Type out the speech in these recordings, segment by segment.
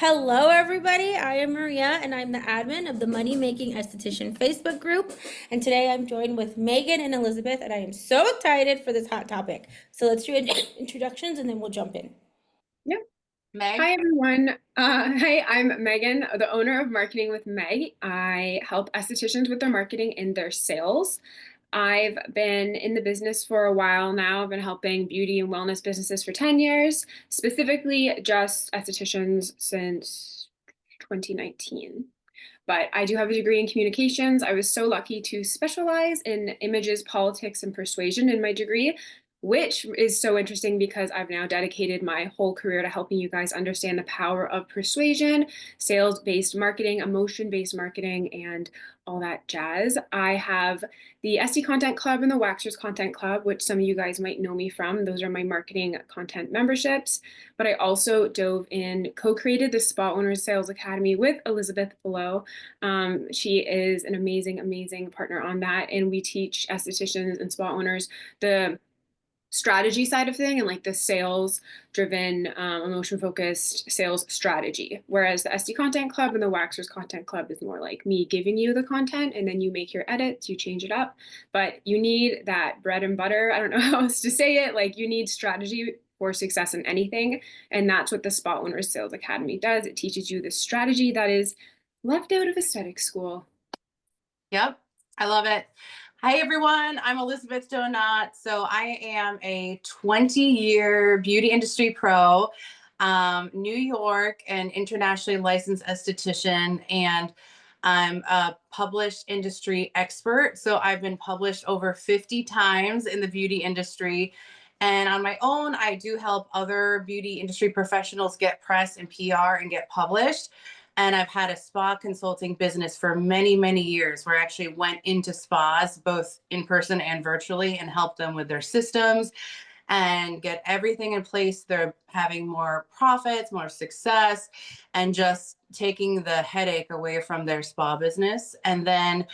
Hello, everybody. I am Maria, and I'm the admin of the Money Making Esthetician Facebook group. And today I'm joined with Megan and Elizabeth, and I am so excited for this hot topic. So let's do introductions, and then we'll jump in. Yeah. Meg? Hi, everyone. Hi, I'm Megan, the owner of Marketing with Meg. I help estheticians with their marketing and their sales. I've been in the business for a while now. I've been helping beauty and wellness businesses for 10 years, specifically just estheticians since 2019. But I do have a degree in communications. I was so lucky to specialize in images, politics, and persuasion in my degree, which is so interesting because I've now dedicated my whole career to helping you guys understand the power of persuasion, sales-based marketing, emotion-based marketing, and all that jazz. I have the SD Content Club and the Waxers Content Club, which some of you guys might know me from. Those are my marketing content memberships. But I also dove in, co-created the Spa Owners Sales Academy with Elizabeth below. She is an amazing, amazing partner on that. And we teach estheticians and spa owners the strategy side of thing and like the sales driven, emotion focused sales strategy. Whereas the SD Content Club and the Waxers Content Club is more like me giving you the content and then you make your edits, you change it up. But you need that bread and butter. I don't know how else to say it. Like you need strategy for success in anything. And that's what the Spa Owners Sales Academy does. It teaches you the strategy that is left out of aesthetic school. Yep, I love it. Hi, everyone. I'm Elizabeth Donat. So I am a 20-year beauty industry pro, New York and internationally licensed esthetician, and I'm a published industry expert. So I've been published over 50 times in the beauty industry. And on my own, I do help other beauty industry professionals get press and PR and get published. And I've had a spa consulting business for many, many years where I actually went into spas, both in person and virtually, and helped them with their systems and get everything in place. They're having more profits, more success, and just taking the headache away from their spa business. And then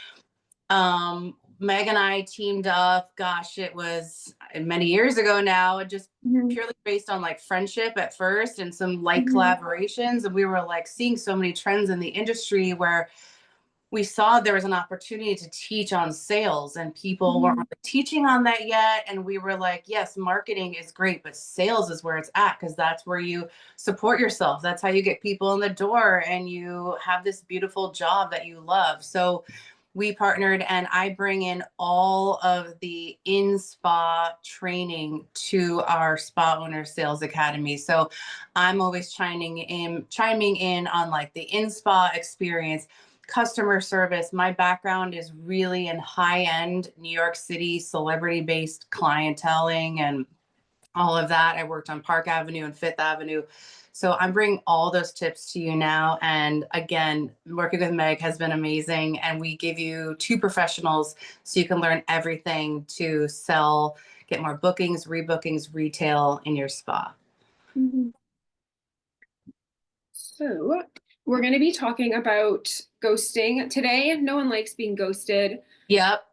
Meg and I teamed up, gosh, it was many years ago now, just purely based on like friendship at first and some light collaborations. And we were like seeing so many trends in the industry where we saw there was an opportunity to teach on sales and people weren't really teaching on that yet. And we were like, yes, marketing is great, but sales is where it's at because that's where you support yourself. That's how you get people in the door and you have this beautiful job that you love. So we partnered and I bring in all of the in-spa training to our Spa Owner Sales Academy. So I'm always chiming in on like the in-spa experience, customer service. My background is really in high-end New York City celebrity-based clienteling and all of that. I worked on Park Avenue and Fifth Avenue. So I'm bringing all those tips to you now. And again, working with Meg has been amazing. And we give you two professionals so you can learn everything to sell, get more bookings, rebookings, retail in your spa. So we're going to be talking about ghosting today. No one likes being ghosted. Yep.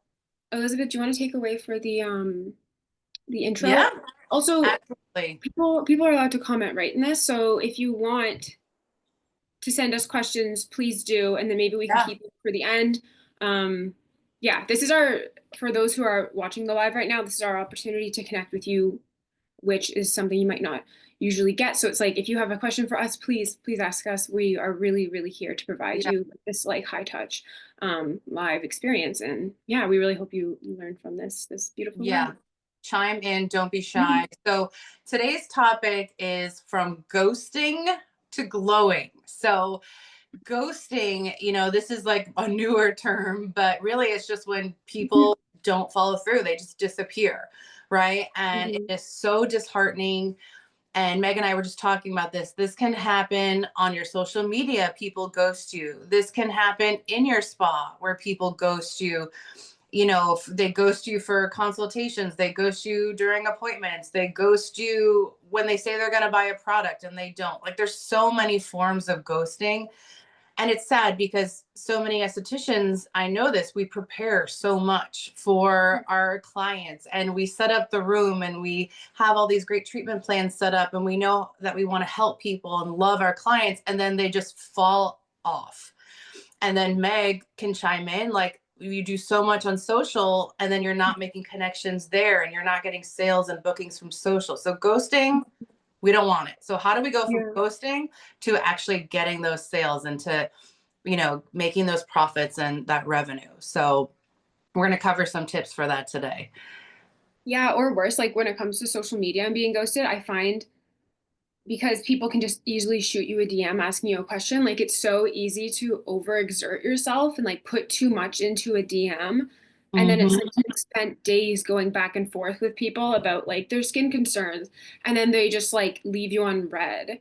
Elizabeth, do you want to take away for the intro? Yeah. Also, absolutely. people are allowed to comment right in this. So if you want to send us questions, please do, and then maybe we can keep it for the end. Yeah, this is for those who are watching the live right now, this is our opportunity to connect with you, which is something you might not usually get. So it's like, if you have a question for us, please ask us. We are really, really here to provide you with this like high touch live experience. And yeah, we really hope you learn from this beautiful moment. Chime in, don't be shy. So today's topic is from ghosting to glowing. So ghosting, this is like a newer term, but really it's just when people don't follow through, they just disappear, right? And it is so disheartening. And Meg and I were just talking about this. This can happen on your social media. People ghost you. This can happen in your spa where people ghost you. They ghost you for consultations. They ghost you during appointments. They ghost you when they say they're going to buy a product and they don't. Like there's so many forms of ghosting. And it's sad because so many estheticians, I know this, we prepare so much for our clients, and we set up the room and we have all these great treatment plans set up, and we know that we want to help people and love our clients, and then they just fall off. And then Meg can chime in, like, you do so much on social and then you're not making connections there, and you're not getting sales and bookings from social. So ghosting, we don't want it. So how do we go from ghosting to actually getting those sales and to, making those profits and that revenue? So we're going to cover some tips for that today. Yeah, or worse, like when it comes to social media and being ghosted, I find because people can just easily shoot you a DM asking you a question, like it's so easy to overexert yourself and like put too much into a DM. And then it's like you've spent days going back and forth with people about like their skin concerns, and then they just like leave you on red.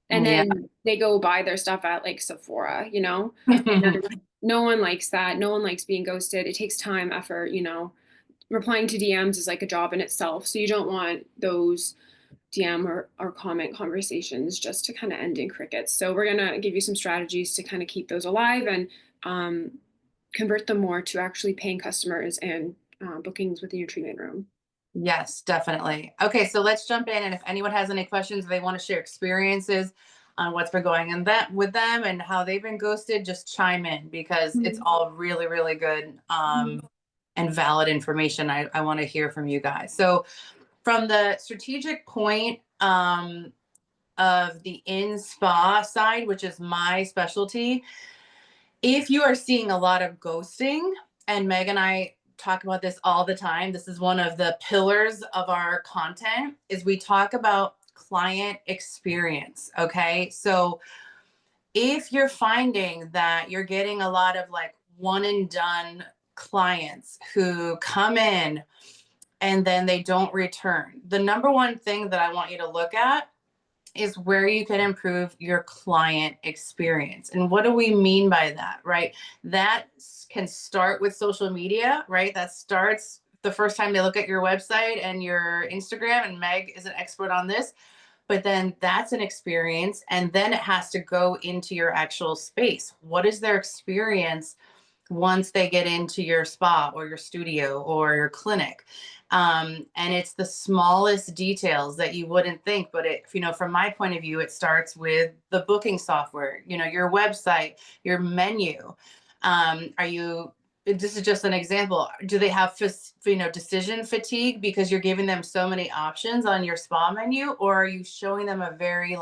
And then they go buy their stuff at like Sephora, And no one likes that. No one likes being ghosted. It takes time, effort, replying to DMs is like a job in itself. So you don't want those DM or comment conversations just to kind of end in crickets. So we're going to give you some strategies to kind of keep those alive and convert them more to actually paying customers and bookings within your treatment room. Yes, definitely. Okay, so let's jump in. And if anyone has any questions, they want to share experiences on what's been going on with them and how they've been ghosted, just chime in, because it's all really, really good and valid information. I want to hear from you guys. So from the strategic point of the in-spa side, which is my specialty, if you are seeing a lot of ghosting, and Meg and I talk about this all the time, this is one of the pillars of our content, is we talk about client experience. Okay, so if you're finding that you're getting a lot of like one and done clients who come in and then they don't return, the number one thing that I want you to look at is where you can improve your client experience. And what do we mean by that, right? That can start with social media, right? That starts the first time they look at your website and your Instagram, and Meg is an expert on this, but then that's an experience. And then it has to go into your actual space. What is their experience once they get into your spa or your studio or your clinic? And it's the smallest details that you wouldn't think, but from my point of view, it starts with the booking software, your website, your menu. This is just an example. Do they have, decision fatigue because you're giving them so many options on your spa menu, or are you showing them a very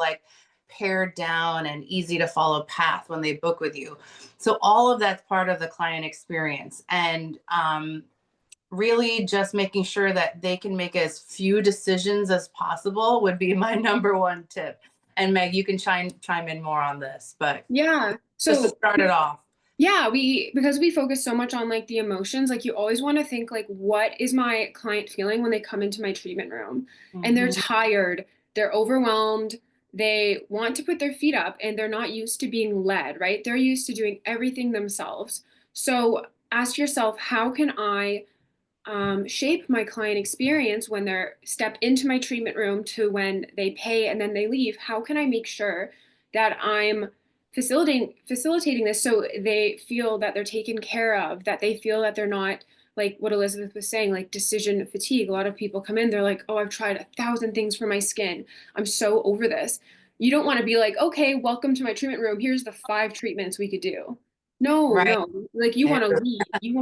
pared down and easy to follow path when they book with you? So all of that's part of the client experience, and really just making sure that they can make as few decisions as possible would be my number one tip. And Meg, you can chime in more on this, but yeah, just to start it off. Yeah, because we focus so much on like the emotions, like you always want to think like, what is my client feeling when they come into my treatment room? And they're tired, they're overwhelmed, they want to put their feet up, and they're not used to being led, right? They're used to doing everything themselves. So ask yourself, how can I shape my client experience when they step into my treatment room to when they pay and then they leave? How can I make sure that I'm facilitating this so they feel that they're taken care of, that they feel that they're not, like what Elizabeth was saying, like decision fatigue? A lot of people come in, they're like, oh, I've tried 1,000 things for my skin, I'm so over this. You don't want to be like, okay, welcome to my treatment room, here's the 5 treatments we could do. No, Right. no, like you want to lead, you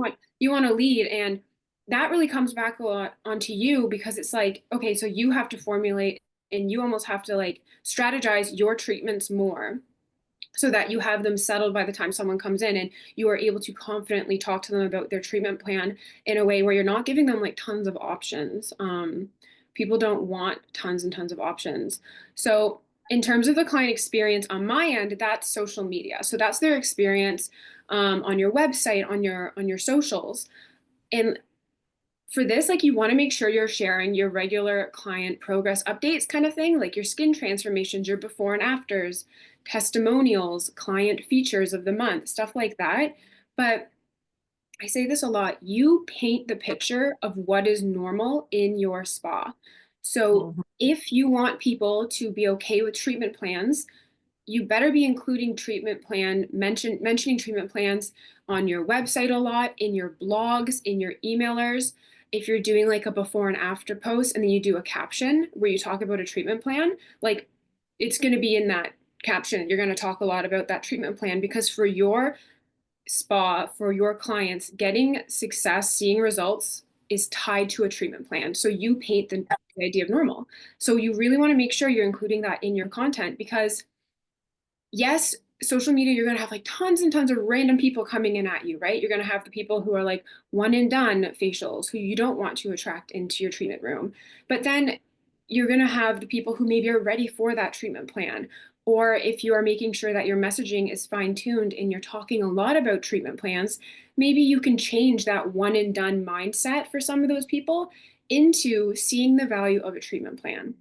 want to lead. And that really comes back a lot onto you, because it's like, okay, so you have to formulate and you almost have to like strategize your treatments more so that you have them settled by the time someone comes in, and you are able to confidently talk to them about their treatment plan in a way where you're not giving them like tons of options. People don't want tons and tons of options. So in terms of the client experience on my end, that's social media. So that's their experience on your website, on your socials. And for this, like you want to make sure you're sharing your regular client progress updates kind of thing, like your skin transformations, your before and afters, testimonials, client features of the month, stuff like that. But I say this a lot, you paint the picture of what is normal in your spa. So if you want people to be okay with treatment plans, you better be including mentioning treatment plans on your website a lot, in your blogs, in your emailers. If you're doing like a before and after post and then you do a caption where you talk about a treatment plan, like it's going to be in that caption. You're going to talk a lot about that treatment plan, because for your spa, for your clients, getting success, seeing results is tied to a treatment plan. So you paint the idea of normal. So you really want to make sure you're including that in your content, because yes, social media, you're going to have like tons and tons of random people coming in at you, right? You're going to have the people who are like one and done facials who you don't want to attract into your treatment room. But then you're going to have the people who maybe are ready for that treatment plan. Or if you are making sure that your messaging is fine tuned and you're talking a lot about treatment plans, maybe you can change that one and done mindset for some of those people into seeing the value of a treatment plan.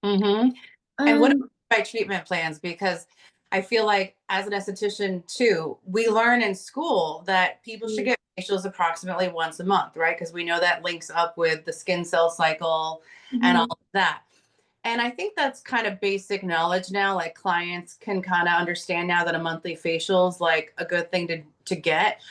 Mm-hmm. And what Um, by treatment plans? Because I feel like as an esthetician too, we learn in school that people should get facials approximately once a month, right? Because we know that links up with the skin cell cycle and all of that. And I think that's kind of basic knowledge now. Like clients can kind of understand now that a monthly facial is like a good thing to get.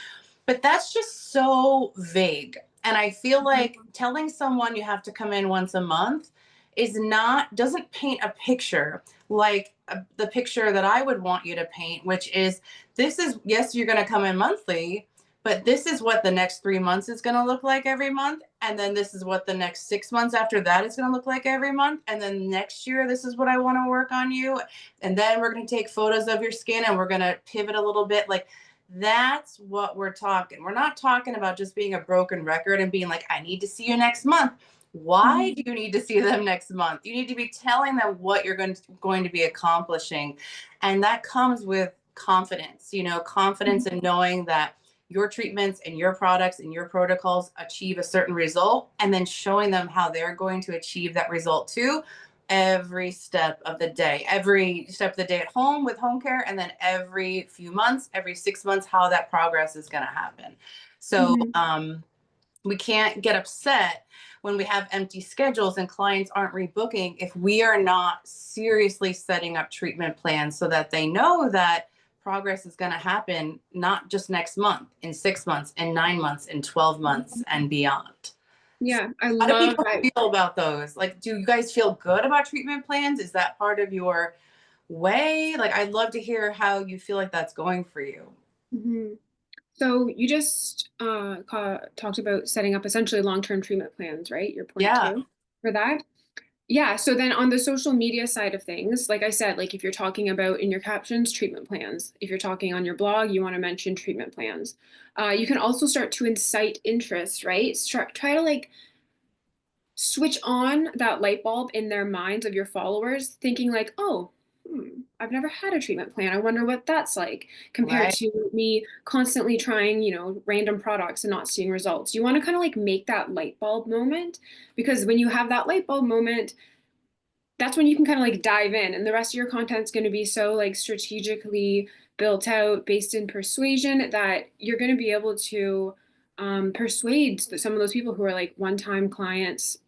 But that's just so vague. And I feel like telling someone you have to come in once a month doesn't paint a picture like the picture that I would want you to paint, which is yes, you're going to come in monthly, but this is what the next 3 months is going to look like every month. And then this is what the next 6 months after that is going to look like every month. And then next year, this is what I want to work on you. And then we're going to take photos of your skin and we're going to pivot a little bit. Like, that's what we're talking. We're not talking about just being a broken record and being like, I need to see you next month. Why do you need to see them next month? You need to be telling them what you're going to be accomplishing. And that comes with confidence, confidence in knowing that your treatments and your products and your protocols achieve a certain result, and then showing them how they're going to achieve that result too, every step of the day at home with home care, and then every few months, every 6 months, how that progress is going to happen. So we can't get upset when we have empty schedules and clients aren't rebooking if we are not seriously setting up treatment plans so that they know that progress is going to happen, not just next month, in 6 months, in 9 months, in 12 months and beyond. Yeah, I How do love people that. feel about those? Like, do you guys feel good about treatment plans? Is that part of your way? Like, I'd love to hear how you feel like that's going for you. So you just talked about setting up essentially long-term treatment plans, right? Your point Yeah. two for that. Yeah. So then on the social media side of things, like I said, like if you're talking about in your captions, treatment plans. If you're talking on your blog, you want to mention treatment plans. You can also start to incite interest, right? Try to like switch on that light bulb in their minds of your followers, thinking like, oh, I've never had a treatment plan. I wonder what that's like compared Right. to me constantly trying, random products and not seeing results. You want to kind of like make that light bulb moment, because when you have that light bulb moment, that's when you can kind of like dive in, and the rest of your content's going to be so like strategically built out based in persuasion that you're going to be able to persuade some of those people who are like one-time clients,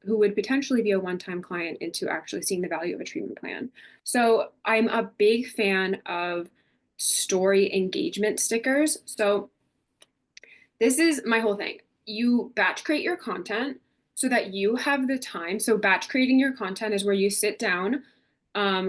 who would potentially be a one-time client, into actually seeing the value of a treatment plan. So I'm a big fan of story engagement stickers. So this is my whole thing. You batch create your content so that you have the time. So batch creating your content is where you sit down,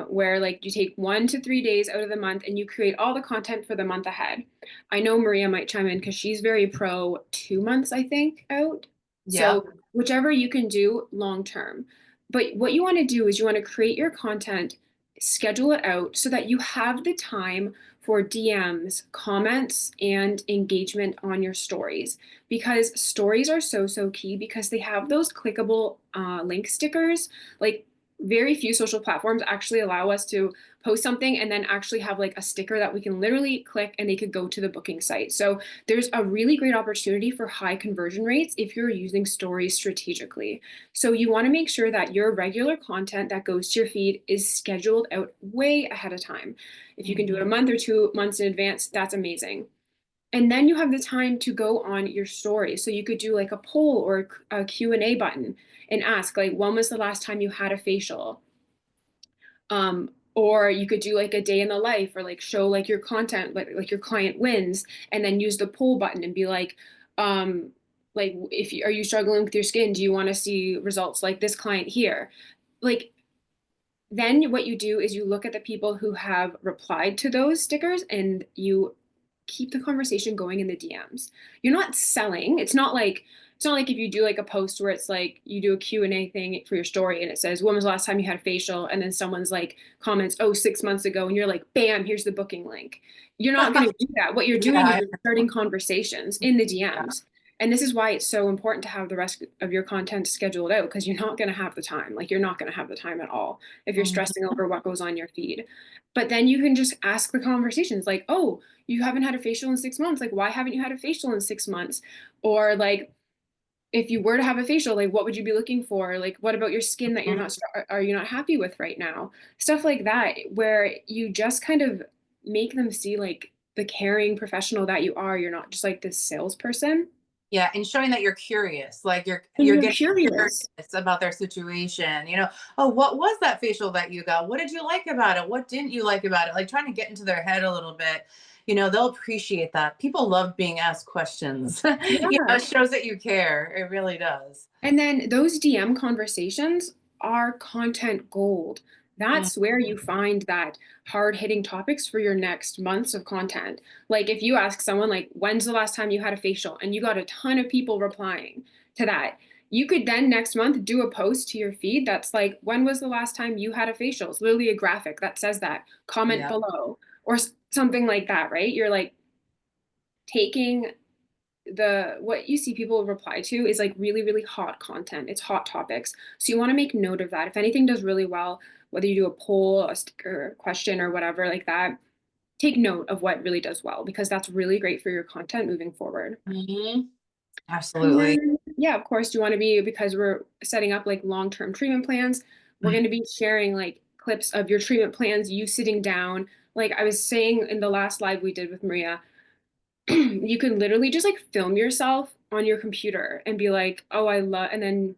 where like you take 1 to 3 days out of the month and you create all the content for the month ahead. I know Maria might chime in because she's very pro 2 months, I think, out. Yep. So whichever you can do long term. But what you want to do is you want to create your content, schedule it out so that you have the time for DMs, comments, and engagement on your stories. Because stories are so, so key, because they have those clickable link stickers. Like very few social platforms actually allow us to post something and then actually have like a sticker that we can literally click and they could go to the booking site. So there's a really great opportunity for high conversion rates if you're using stories strategically. So you want to make sure that your regular content that goes to your feed is scheduled out way ahead of time. If you can do it a month or 2 months in advance, that's amazing. And then you have the time to go on your story. So you could do like a poll or a Q&A button and ask like, when was the last time you had a facial? Or you could do like a day in the life, or like show like your content, like your client wins, and then use the poll button and be like, if you are you struggling with your skin, do you want to see results like this client here? Like, then what you do is you look at the people who have replied to those stickers and you keep the conversation going in the DMs. You're not selling. It's not like if you do like a post where it's like you do a Q&A thing for your story and it says, when was the last time you had a facial? And then someone's like comments, oh, 6 months ago. And you're like, bam, here's the booking link. You're not going to do that. What you're doing is Yeah. you're starting conversations in the DMs. And this is why it's so important to have the rest of your content scheduled out, because you're not going to have the time. Like, you're not going to have the time at all if you're Mhm. stressing over what goes on your feed. But then you can just ask the conversations like, oh, you haven't had a facial in 6 months. Like, why haven't you had a facial in 6 months? Or like, if you were to have a facial, like, what would you be looking for? Like, what about your skin that are you not happy with right now? Stuff like that, where you just kind of make them see like the caring professional that you are. You're not just like this salesperson. Yeah, and showing that you're curious, like And you're you're getting curious. curious about their situation. Oh, what was that facial that you got? What did you like about it? What didn't you like about it? Like trying to get into their head a little bit. They'll appreciate that. People love being asked questions. Yeah. It shows that you care. It really does. And then those DM conversations are content gold. Mm. That's where you find that hard hitting topics for your next months of content. Like, if you ask someone like, when's the last time you had a facial? And you got a ton of people replying to that. You could then next month do a post to your feed that's like, when was the last time you had a facial? It's literally a graphic that says that. Comment Yeah. below, or something like that, right? You're like taking what you see people reply to is like really, really hot content. It's hot topics. So you want to make note of that. If anything does really well, whether you do a poll, a sticker, a question, or whatever like that, take note of what really does well, because that's really great for your content moving forward. Hmm. And Absolutely. then, yeah, of course, you want to be, because we're setting up like long-term treatment plans, we're going to be sharing like clips of your treatment plans, you sitting down. Like I was saying in the last live we did with Maria, you can literally just like film yourself on your computer and be like, oh, and then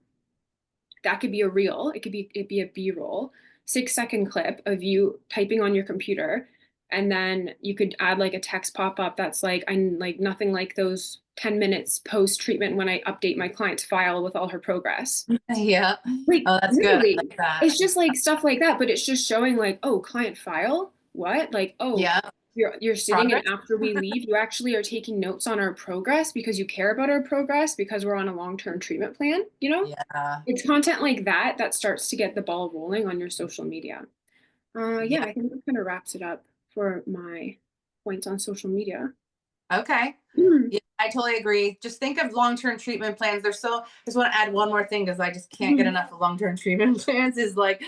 that could be a reel. It'd be a B-roll, 6 second clip of you typing on your computer. And then you could add like a text pop-up that's like, I'm like nothing like those 10 minutes post treatment when I update my client's file with all her progress. Yeah. Like, Oh, that's good. I literally, like that. it's just like stuff like that, but it's just showing like, oh, client file, what? Like, oh, Yeah. you're sitting, and Progress. after we leave, you actually are taking notes on our progress because you care about our progress, because we're on a long-term treatment plan, you know? Yeah. It's content like that that starts to get the ball rolling on your social media. Yeah, Yeah. I think that kind of wraps it up for my points on social media. Okay. Mm, Yeah, I totally agree. Just think of long-term treatment plans. Just want to add one more thing because I just can't get mhm, enough of long-term treatment plans. Is like,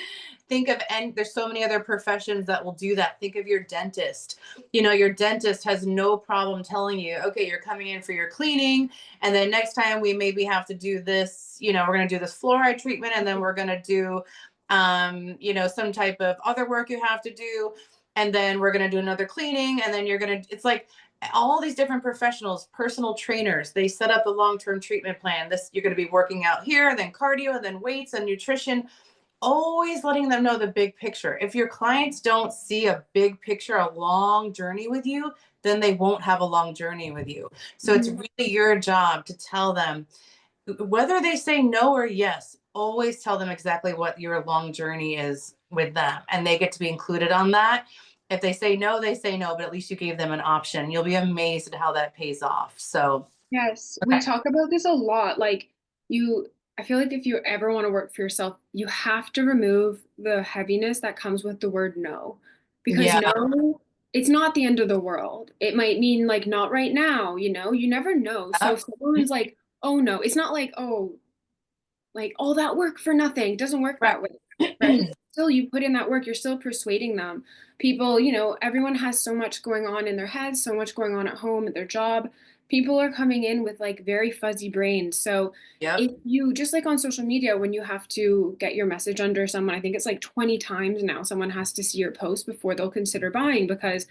and there's so many other professions that will do that. Think of your dentist. Your dentist has no problem telling you, okay, you're coming in for your cleaning, and then next time we maybe have to do this, we're going to do this fluoride treatment, and then we're going to do, some type of other work you have to do. And then we're going to do another cleaning, and then it's like, all these different professionals, personal trainers, they set up a long-term treatment plan. You're going to be working out here, and then cardio, and then weights and nutrition, always letting them know the big picture. If your clients don't see a big picture, a long journey with you, then they won't have a long journey with you. So it's mhm. really your job to tell them, whether they say no or yes, always tell them exactly what your long journey is with them, and they get to be included on that. If they say no, they say no, but at least you gave them an option. You'll be amazed at how that pays off. So, Yes, we okay. talk about this a lot. Like, I feel like if you ever want to work for yourself, you have to remove the heaviness that comes with the word no. Because Yeah. no, it's not the end of the world. It might mean like not right now, you never know. So if Yep. someone's like, oh no, it's not like all that work for nothing. It doesn't work Right. that way, right? Still, you put in that work, you're still persuading them. People, everyone has so much going on in their heads, so much going on at home, at their job. People are coming in with like very fuzzy brains. So Yep. if you, just like on social media, when you have to get your message under someone, I think it's like 20 times now, someone has to see your post before they'll consider buying, because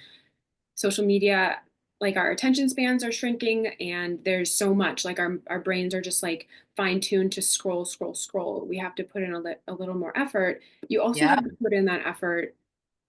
social media, like, our attention spans are shrinking, and there's so much, like, our brains are just like fine tuned to scroll, scroll, scroll. We have to put in a little more effort. You also Yeah. have to put in that effort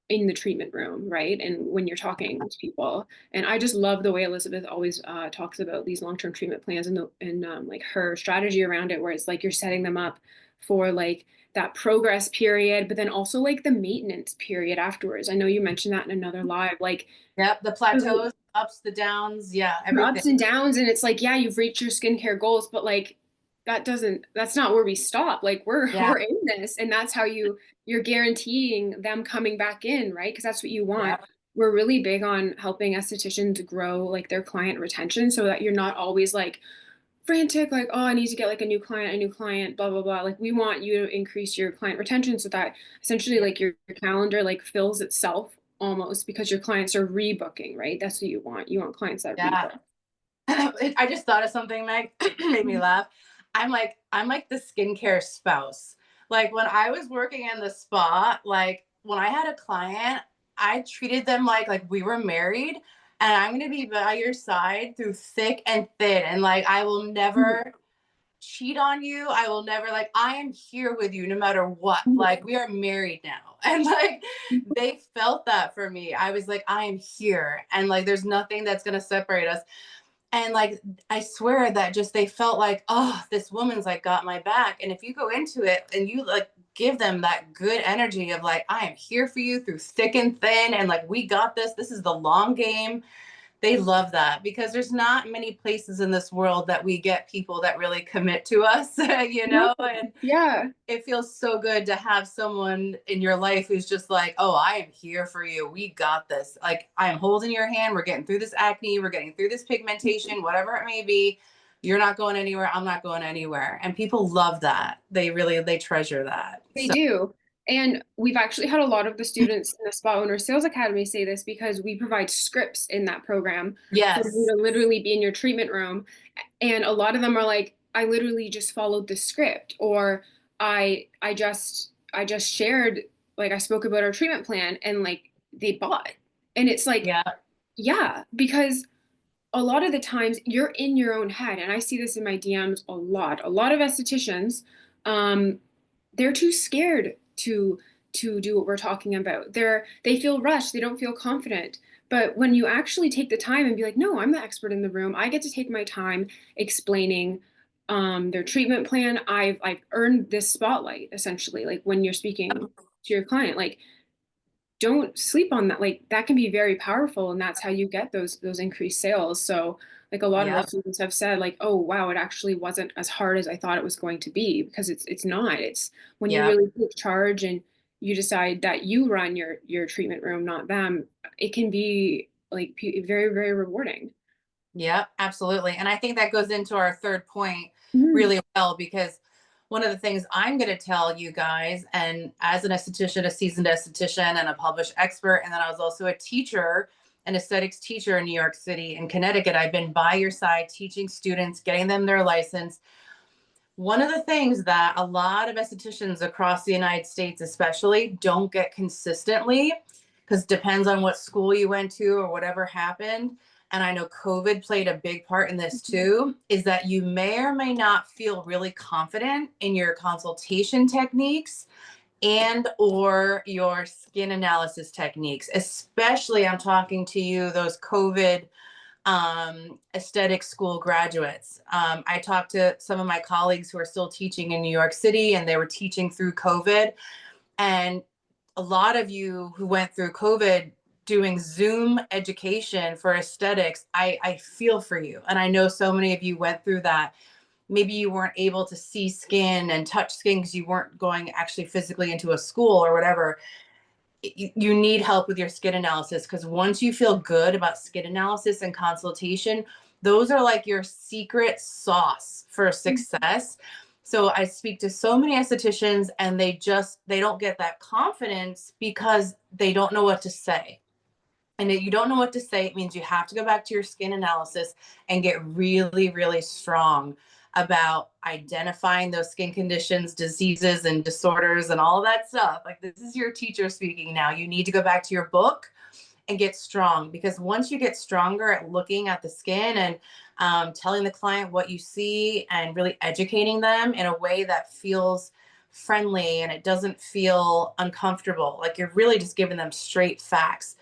in the treatment room, right? And when you're talking to people. And I just love the way Elizabeth always talks about these long-term treatment plans and like her strategy around it, where it's like you're setting them up for like that progress period, but then also like the maintenance period afterwards. I know you mentioned that in another live, like Yep, the plateaus, ups, the downs, yeah, everything. ups and downs. And it's like, yeah, you've reached your skincare goals, but like that's not where we stop. Like Yeah, we're in this, and that's how you're guaranteeing them coming back in, right? Because that's what you want. yeah, We're really big on helping estheticians grow like their client retention so that you're not always like frantic, like, oh, I need to get like a new client, blah, blah, blah. Like we want you to increase your client retention so that essentially yeah, like your calendar like fills itself almost because your clients are rebooking, right? That's what you want. You want clients that yeah. rebook. I just thought of something, Meg, made me laugh. I'm like the skincare spouse. Like when I was working in the spa, like when I had a client, I treated them like we were married, and I'm gonna be by your side through thick and thin. And like I will never cheat on you. I will never, like, I am here with you no matter what. Like we are married now. And like they felt that for me. I was like, I am here. And like there's nothing that's gonna separate us. And like I swear that just they felt like, oh, this woman's like got my back. And if you go into it and you like give them that good energy of like, I am here for you through thick and thin, and like we got this, this is the long game, they love that, because there's not many places in this world that we get people that really commit to us, you No, know. And yeah. it feels so good to have someone in your life who's just like, oh, I am here for you. We got this. Like, I am holding your hand. We're getting through this acne. We're getting through this pigmentation, whatever it may be. You're not going anywhere. I'm not going anywhere. And people love that. They treasure that. They So, do. And we've actually had a lot of the students in the Spa Owner Sales Academy say this because we provide scripts in that program for you yes. to literally be in your treatment room. And a lot of them are like, I literally just followed the script, or I just shared, like I spoke about our treatment plan and like they bought. And it's like, Yeah. yeah, because a lot of the times you're in your own head. And I see this in my DMs a lot. A lot of estheticians, they're too scared to do what we're talking about. They feel rushed, they don't feel confident. But when you actually take the time and be like, no, I'm the expert in the room. I get to take my time explaining their treatment plan. I've earned this spotlight essentially. Like when you're speaking to your client, like don't sleep on that. Like that can be very powerful, and that's how you get those increased sales. So like a lot of our Yep. students have said like, oh wow, it actually wasn't as hard as I thought it was going to be, because it's not. It's when you Yep. really take charge and you decide that you run your treatment room, not them, it can be like very, very rewarding. Yeah, absolutely. And I think that goes into our third point Mhm. really well, because one of the things I'm going to tell you guys, and as an esthetician, a seasoned esthetician and a published expert, and then I was also a teacher, an aesthetics teacher in New York City and Connecticut. I've been by your side teaching students, getting them their license. One of the things that a lot of estheticians across the United States, especially, don't get consistently, because depends on what school you went to or whatever happened. And I know COVID played a big part in this too, is that you may or may not feel really confident in your consultation techniques and or your skin analysis techniques. Especially, I'm talking to you, those COVID aesthetic school graduates. I talked to some of my colleagues who are still teaching in New York City, and they were teaching through COVID. And a lot of you who went through COVID doing Zoom education for aesthetics, I feel for you. And I know so many of you went through that. Maybe you weren't able to see skin and touch skin because you weren't going actually physically into a school or whatever. You need help with your skin analysis, because once you feel good about skin analysis and consultation, those are like your secret sauce for success. So I speak to so many estheticians, and they don't get that confidence because they don't know what to say. And if you don't know what to say, it means you have to go back to your skin analysis and get really, really strong about identifying those skin conditions, diseases, and disorders, and all of that stuff. Like, this is your teacher speaking now. You need to go back to your book and get strong, because once you get stronger at looking at the skin and telling the client what you see and really educating them in a way that feels friendly and it doesn't feel uncomfortable, like you're really just giving them straight facts,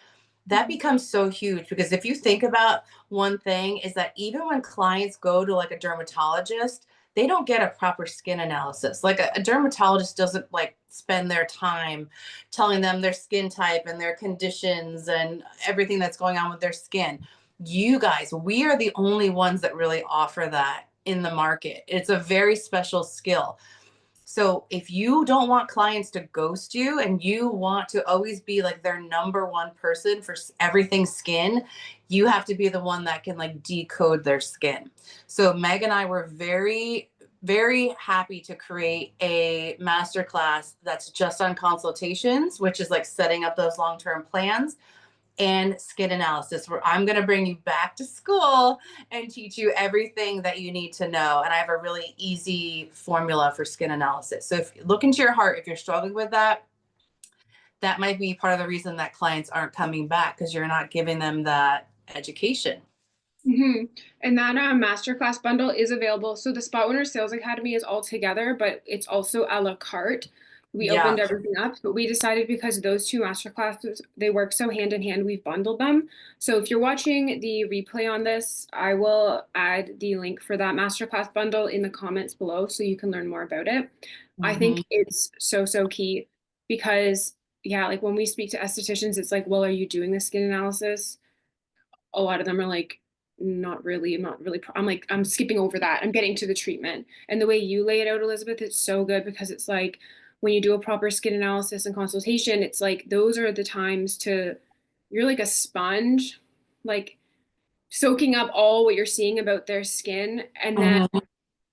that becomes so huge. Because if you think about one thing, is that even when clients go to like a dermatologist, they don't get a proper skin analysis. Like a dermatologist doesn't like spend their time telling them their skin type and their conditions and everything that's going on with their skin. You guys, we are the only ones that really offer that in the market. It's a very special skill. So if you don't want clients to ghost you and you want to always be like their number one person for everything skin, you have to be the one that can like decode their skin. So Meg and I were very, very happy to create a masterclass that's just on consultations, which is like setting up those long-term plans, and skin analysis, where I'm going to bring you back to school and teach you everything that you need to know. And I have a really easy formula for skin analysis. So if you look into your heart, if you're struggling with that, that might be part of the reason that clients aren't coming back, because you're not giving them that education. Mm-hmm. And that masterclass bundle is available. So the Spot Winner Sales Academy is all together, but it's also a la carte. We opened Yeah. everything up, but we decided because those two masterclasses, they work so hand in hand, we've bundled them. So if you're watching the replay on this, I will add the link for that masterclass bundle in the comments below so you can learn more about it. I think it's so, so key because, yeah, like when we speak to estheticians, it's like, well, are you doing the skin analysis? A lot of them are like, not really, I'm not really, I'm like, I'm skipping over that. I'm getting to the treatment. And the way you lay it out, Elizabeth, it's so good because it's like when you do a proper skin analysis and consultation, it's like those are the times to, you're like a sponge, like soaking up all what you're seeing about their skin. And then Mhm.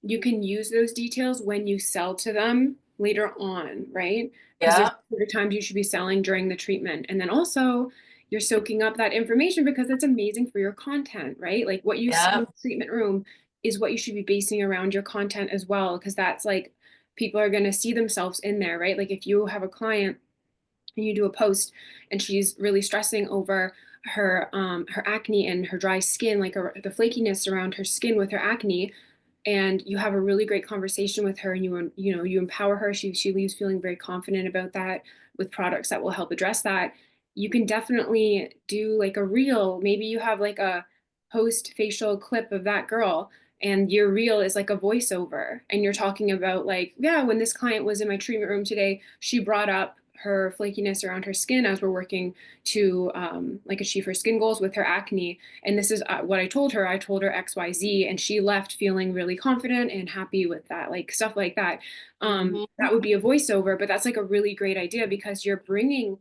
you can use those details when you sell to them later on, right? Because there's Yeah. times you should be selling during the treatment. And then also you're soaking up that information because it's amazing for your content, right? Like what you see in Yeah. the treatment room is what you should be basing around your content as well, because that's like people are going to see themselves in there, right? Like if you have a client and you do a post and she's really stressing over her acne and her dry skin, like the flakiness around her skin with her acne, and you have a really great conversation with her and you empower her, she leaves feeling very confident about that with products that will help address that. You can definitely do like a reel. Maybe you have like a post facial clip of that girl and your reel is like a voiceover and you're talking about like, yeah, when this client was in my treatment room today, she brought up her flakiness around her skin as we're working to like achieve her skin goals with her acne. And this is what I told her. I told her XYZ, and she left feeling really confident and happy with that, like stuff like that. That would be a voiceover, but that's like a really great idea because you're bringing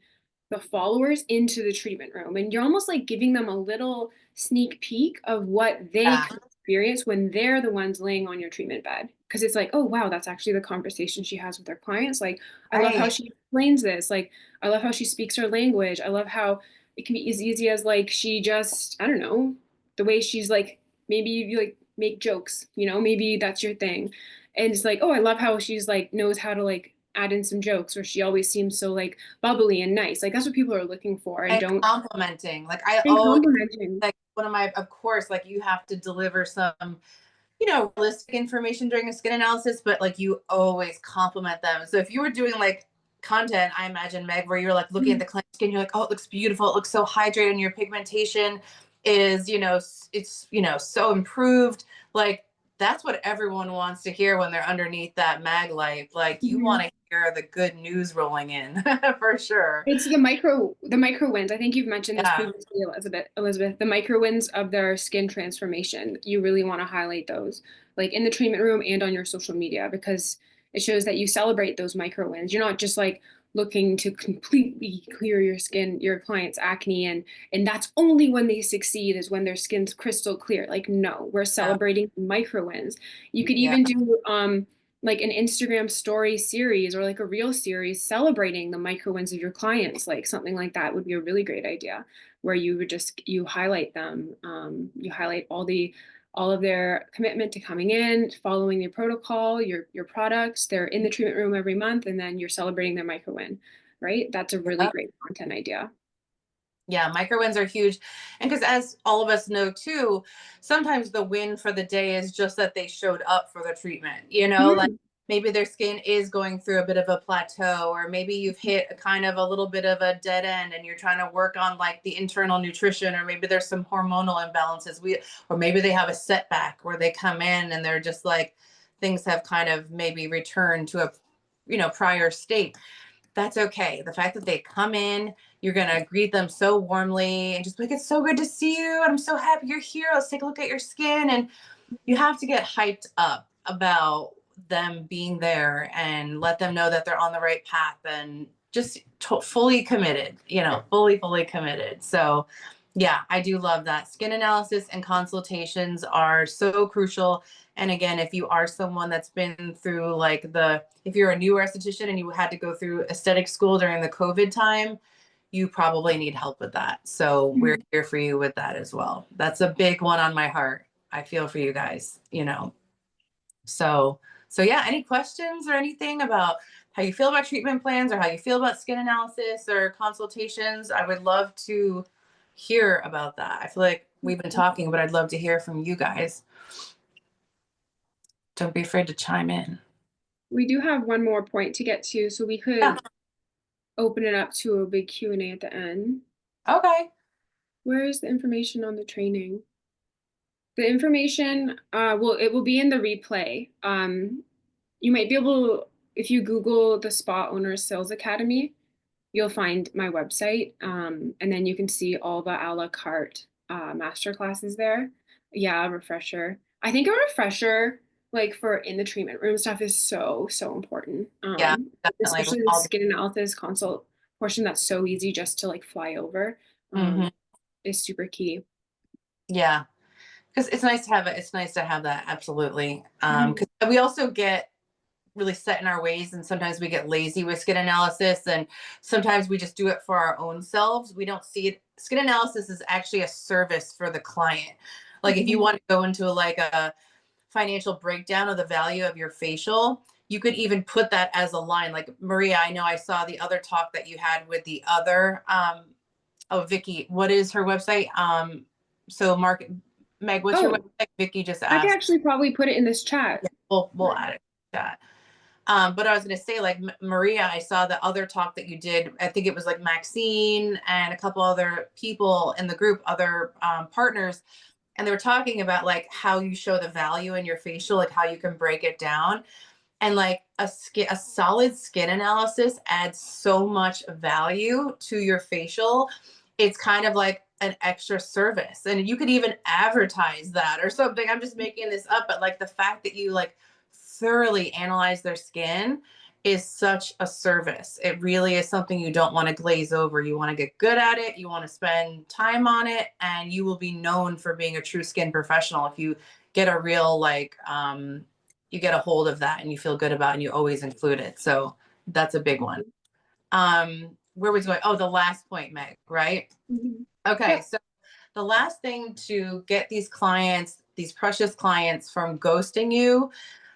the followers into the treatment room and you're almost like giving them a little sneak peek of what they Yeah. can experience when they're the ones laying on your treatment bed. Because it's like, oh, wow, that's actually the conversation she has with her clients. Like, I love how Right. she explains this. Like, I love how she speaks her language. I love how it can be as easy as like she just, I don't know, the way she's like, maybe you like make jokes, maybe that's your thing. And it's like, oh, I love how she's like knows how to like add in some jokes, or she always seems so like bubbly and nice. Like that's what people are looking for and And don't complimenting. Like I and always, complimenting. like one of my, of course, like you have to deliver some, realistic information during a skin analysis, but like you always compliment them. So if you were doing like content, I imagine, Meg, where you're like looking at the client's skin, you're like, oh, it looks beautiful. It looks so hydrated and your pigmentation is, it's, so improved. Like that's what everyone wants to hear when they're underneath that mag light. Like you Mhm. want to hear the good news rolling in for sure. It's the micro wins. I think you've mentioned this Yeah. previously, Elizabeth, the micro wins of their skin transformation. You really want to highlight those, like in the treatment room and on your social media, because it shows that you celebrate those micro wins. You're not just like looking to completely clear your skin, your client's acne, and that's only when they succeed is when their skin's crystal clear. Like, no, we're Yeah. celebrating micro wins. You could Yeah. even do like an Instagram story series or like a reel series celebrating the micro wins of your clients, like something like that would be a really great idea where you would just you highlight them, you highlight all of their commitment to coming in, following your protocol, your products. They're in the treatment room every month, and then you're celebrating their micro win, right? That's a really Yeah. great content idea. Yeah, micro wins are huge. And because as all of us know too, sometimes the win for the day is just that they showed up for the treatment, like Mhm. maybe their skin is going through a bit of a plateau, or maybe you've hit a kind of a little bit of a dead end and you're trying to work on like the internal nutrition, or maybe there's some hormonal imbalances. Or maybe they have a setback where they come in and they're just like, things have kind of maybe returned to a, prior state. That's okay. The fact that they come in, you're going to greet them so warmly and just like, it's so good to see you. And I'm so happy you're here. Let's take a look at your skin. And you have to get hyped up about them being there and let them know that they're on the right path, and just fully committed, fully committed. So yeah, I do love that. Skin analysis and consultations are so crucial. And again, if you are someone that's been through if you're a newer esthetician and you had to go through aesthetic school during the COVID time, you probably need help with that. So we're here for you with that as well. That's a big one on my heart. I feel for you guys, So yeah, any questions or anything about how you feel about treatment plans, or how you feel about skin analysis or consultations? I would love to hear about that. I feel like we've been talking, but I'd love to hear from you guys. Don't be afraid to chime in. We do have one more point to get to, so we could open it up to a big Q&A at the end. Okay. Where is the information on the training? The information, it will be in the replay. You might be able, if you Google the Spa Owners Sales Academy, you'll find my website, and then you can see all the a la carte master classes there. Yeah, a refresher. I think a refresher, like for in the treatment room stuff, is so important. Yeah, definitely. Especially the skin analysis consult portion that's so easy just to like fly over. Is super key. Yeah, because it's nice to have it. It's nice to have that. Absolutely. Because we also get really set in our ways, and sometimes we get lazy with skin analysis, and sometimes we just do it for our own selves. We don't see it. Skin analysis is actually a service for the client. Like if you want to go into like a financial breakdown of the value of your facial, you could even put that as a line. Like Maria, I know I saw the other talk that you had with the other Vicky, what is her website? Meg, what's your website? Vicky just asked. I can actually probably put it in this chat. Yeah, we'll add it to chat. But I was going to say, like Maria, I saw the other talk that you did. I think it was like Maxine and a couple other people in the group, other partners, and they were talking about like how you show the value in your facial, like how you can break it down. And like a solid skin analysis adds so much value to your facial. It's kind of like an extra service, and you could even advertise that or something. I'm just making this up, but like the fact that you like thoroughly analyze their skin is such a service. It really is something you don't want to glaze over. You want to get good at it. You want to spend time on it, and you will be known for being a true skin professional if you get a real you get a hold of that and you feel good about it and you always include it. So that's a big one. Where was going? Oh, the last point, Meg, right? Okay. Yeah. So the last thing to get these clients, these precious clients from ghosting you,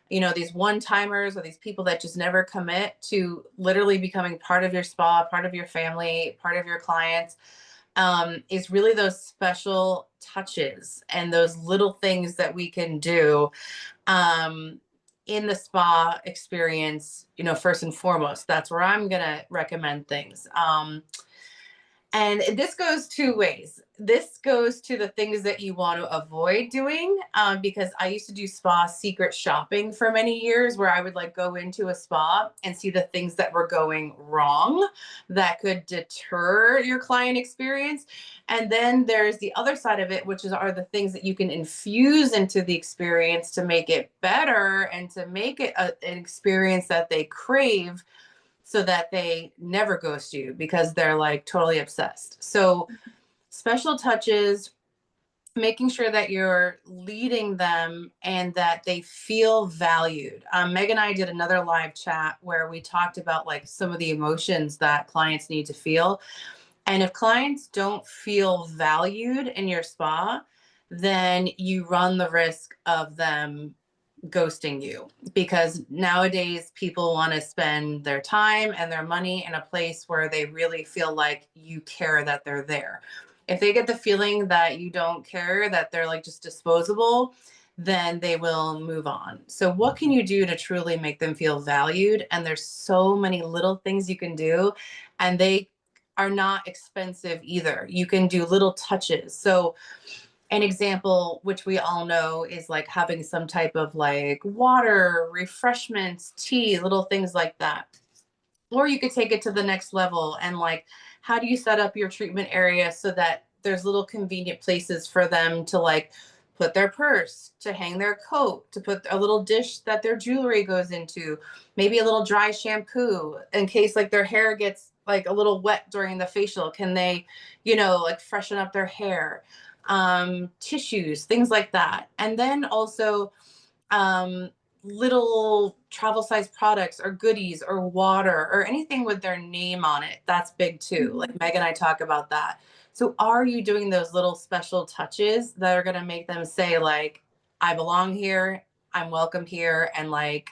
these one-timers or these people that just never commit to literally becoming part of your spa, part of your family, part of your clients, is really those special touches and those little things that we can do in the spa experience, first and foremost. That's where I'm going to recommend things. And this goes two ways. This goes to the things that you want to avoid doing, because I used to do spa secret shopping for many years, where I would like go into a spa and see the things that were going wrong that could deter your client experience. And then there's the other side of it, which are the things that you can infuse into the experience to make it better and to make it an experience that they crave, so that they never ghost you because they're like totally obsessed. So special touches, making sure that you're leading them and that they feel valued. Meg and I did another live chat where we talked about like some of the emotions that clients need to feel. And if clients don't feel valued in your spa, then you run the risk of them ghosting you, because nowadays people want to spend their time and their money in a place where they really feel like you care, that they're there. If they get the feeling that you don't care, that they're like just disposable, then they will move on. So what can you do to truly make them feel valued? And there's so many little things you can do, and they are not expensive either. You can do little touches. So an example, which we all know, is like having some type of like water, refreshments, tea, little things like that. Or you could take it to the next level and like, how do you set up your treatment area so that there's little convenient places for them to like put their purse, to hang their coat, to put a little dish that their jewelry goes into, maybe a little dry shampoo in case like their hair gets like a little wet during the facial. Can they, like freshen up their hair? Tissues, things like that. And then also um, little travel size products or goodies or water or anything with their name on it. That's big too. Like Meg and I talk about that. So are you doing those little special touches that are going to make them say like, I belong here, I'm welcome here, and like,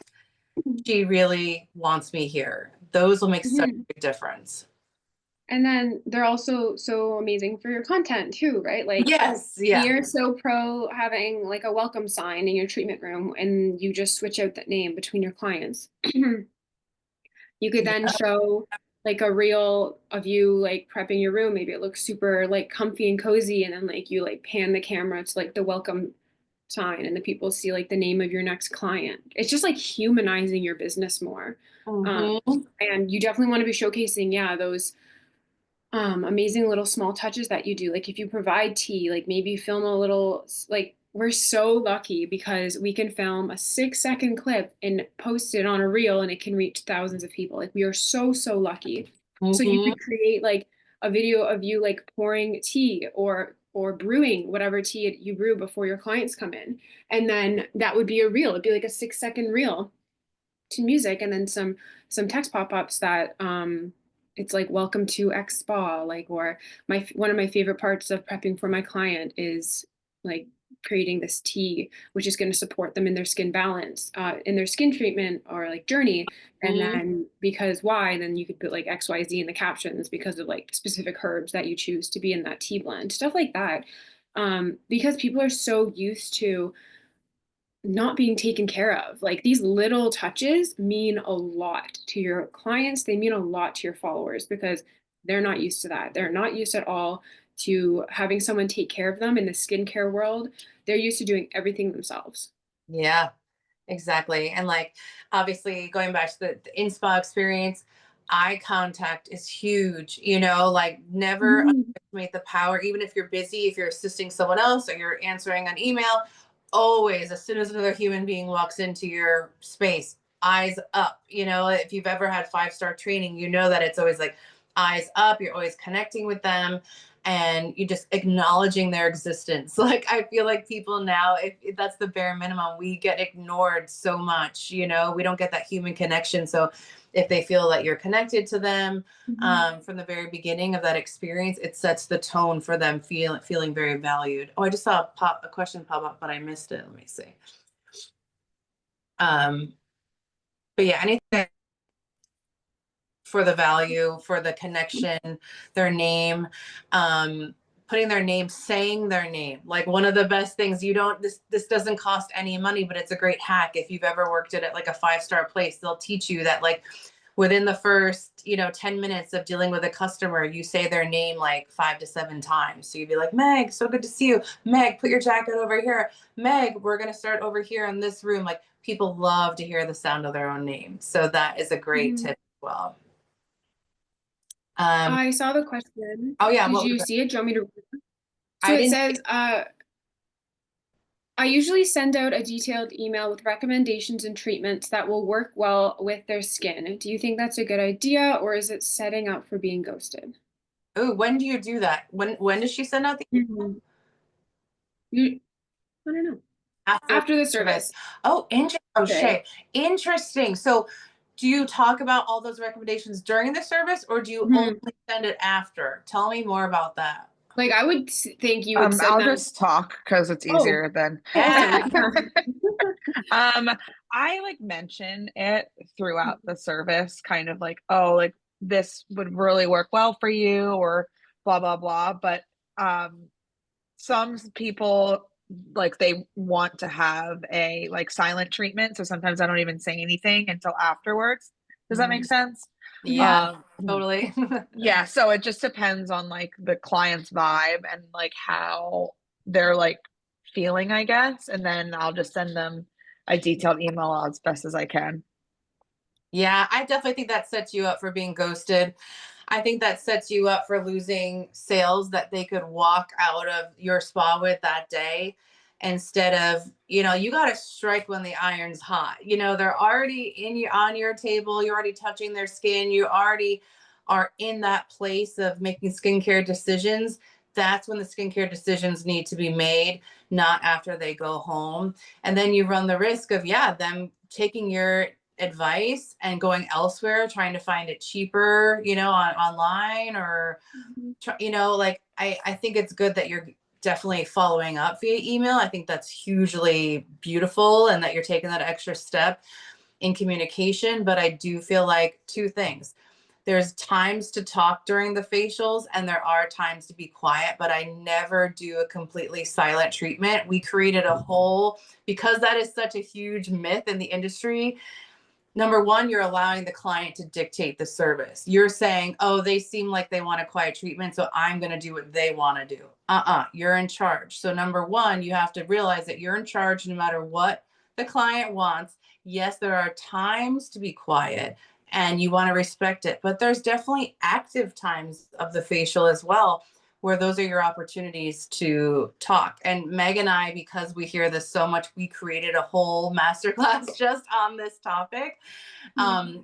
she really wants me here? Those will make such a big difference. And then they're also so amazing for your content too, right? Like, Yes. Yeah. we are so pro having like a welcome sign in your treatment room, and you just switch out that name between your clients. You could then Yeah. show like a reel of you like prepping your room. Maybe it looks super like comfy and cozy, and then like you like pan the camera to like the welcome sign, and the people see like the name of your next client. It's just like humanizing your business more. Mhm. And you definitely want to be showcasing, yeah, those amazing little small touches that you do. Like if you provide tea, like maybe film a little, like we're so lucky because we can film a 6-second clip and post it on a reel and it can reach thousands of people. Like we are so, so lucky. So you Mhm. could create like a video of you like pouring tea or brewing whatever tea you brew before your clients come in. And then that would be a reel. It'd be like a 6-second reel to music, and then some text pop-ups that it's like welcome to X spa, like, or one of my favorite parts of prepping for my client is like creating this tea which is going to support them in their skin balance, in their skin treatment or like journey. And Mhm. then because why, then you could put like XYZ in the captions because of like specific herbs that you choose to be in that tea blend, stuff like that. Because people are so used to not being taken care of. Like these little touches mean a lot to your clients. They mean a lot to your followers because they're not used to that. They're not used at all to having someone take care of them in the skincare world. They're used to doing everything themselves. Yeah. Exactly. And like, obviously, going back to the in-spa experience, eye contact is huge, like never Mhm. underestimate the power, even if you're busy, if you're assisting someone else or you're answering an email, always, as soon as another human being walks into your space, eyes up. If you've ever had 5-star training, you know that it's always like eyes up, you're always connecting with them and you just acknowledging their existence. Like I feel like people now, if that's the bare minimum, we get ignored so much. We don't get that human connection. So if they feel that you're connected to them from the very beginning of that experience, it sets the tone for them feeling very valued. Oh, I just saw a question pop up, but I missed it. Let me see. Um, but yeah, anything for the value, for the connection, their name, putting their name, saying their name. Like one of the best things, this doesn't cost any money, but it's a great hack. If you've ever worked at like a 5-star place, they'll teach you that like within the first, 10 minutes of dealing with a customer, you say their name like 5 to 7 times. So you'd be like, Meg, so good to see you. Meg, put your jacket over here. Meg, we're going to start over here in this room. Like people love to hear the sound of their own name. So that is a great tip as well. I saw the question. Oh yeah, Did what was you it? see it? Do you want me to? So I it didn't. says, I usually send out a detailed email with recommendations and treatments that will work well with their skin. Do you think that's a good idea, or is it setting up for being ghosted? Oh, when do you do that? When does she send out the Mhm. You, I don't know. after After the service? service. Oh, interesting. Oh, Okay. Shay, interesting. So, do you talk about all those recommendations during the service, or do you only Mhm. send it after? Tell me more about that. Like I would think you would send I'll them. just talk because it's Oh, easier than Yeah. awesome. Yeah. I like mention it throughout the service, kind of like, oh, like this would really work well for you or blah blah blah. But some people like they want to have a like silent treatment. So sometimes I don't even say anything until afterwards. Does that make sense? Yeah, totally. Yeah, so it just depends on like the client's vibe and like how they're like feeling, I guess. And then I'll just send them a detailed email as best as I can. Yeah, I definitely think that sets you up for being ghosted. I think that sets you up for losing sales that they could walk out of your spa with that day instead of, you got to strike when the iron's hot. They're already on your table, you're already touching their skin, you already are in that place of making skincare decisions. That's when the skincare decisions need to be made, not after they go home. And then you run the risk of, them taking your advice and going elsewhere, trying to find it cheaper, online or, like I think it's good that you're definitely following up via email. I think that's hugely beautiful and that you're taking that extra step in communication. But I do feel like two things. There's times to talk during the facials and there are times to be quiet, but I never do a completely silent treatment. We created a whole, because that is such a huge myth in the industry. Number one, you're allowing the client to dictate the service. You're saying, oh, they seem like they want a quiet treatment, so I'm going to do what they want to do. You're in charge. So number one, you have to realize that you're in charge no matter what the client wants. Yes, there are times to be quiet and you want to respect it, but there's definitely active times of the facial as well, where those are your opportunities to talk. And Meg and I, because we hear this so much, we created a whole masterclass just on this topic.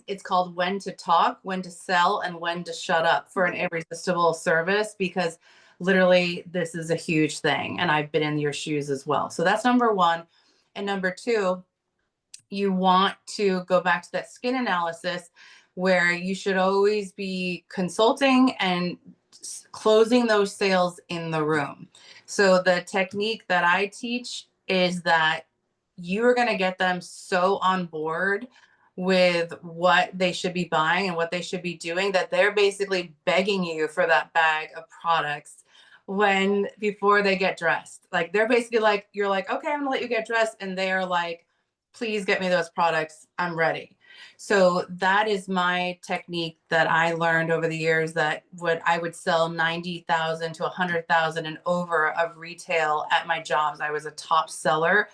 It's called When to Talk, When to Sell, and When to Shut Up for an Irresistible Service, because literally this is a huge thing. And I've been in your shoes as well. So that's number one. And number two, you want to go back to that skin analysis where you should always be consulting and closing those sales in the room. So the technique that I teach is that you are going to get them so on board with what they should be buying and what they should be doing that they're basically begging you for that bag of products before they get dressed. Like they're basically like, you're like, okay, I'm gonna let you get dressed. And they're like, please get me those products. I'm ready. So that is my technique that I learned over the years, that I would sell 90,000 to 100,000 and over of retail at my jobs. I was a top seller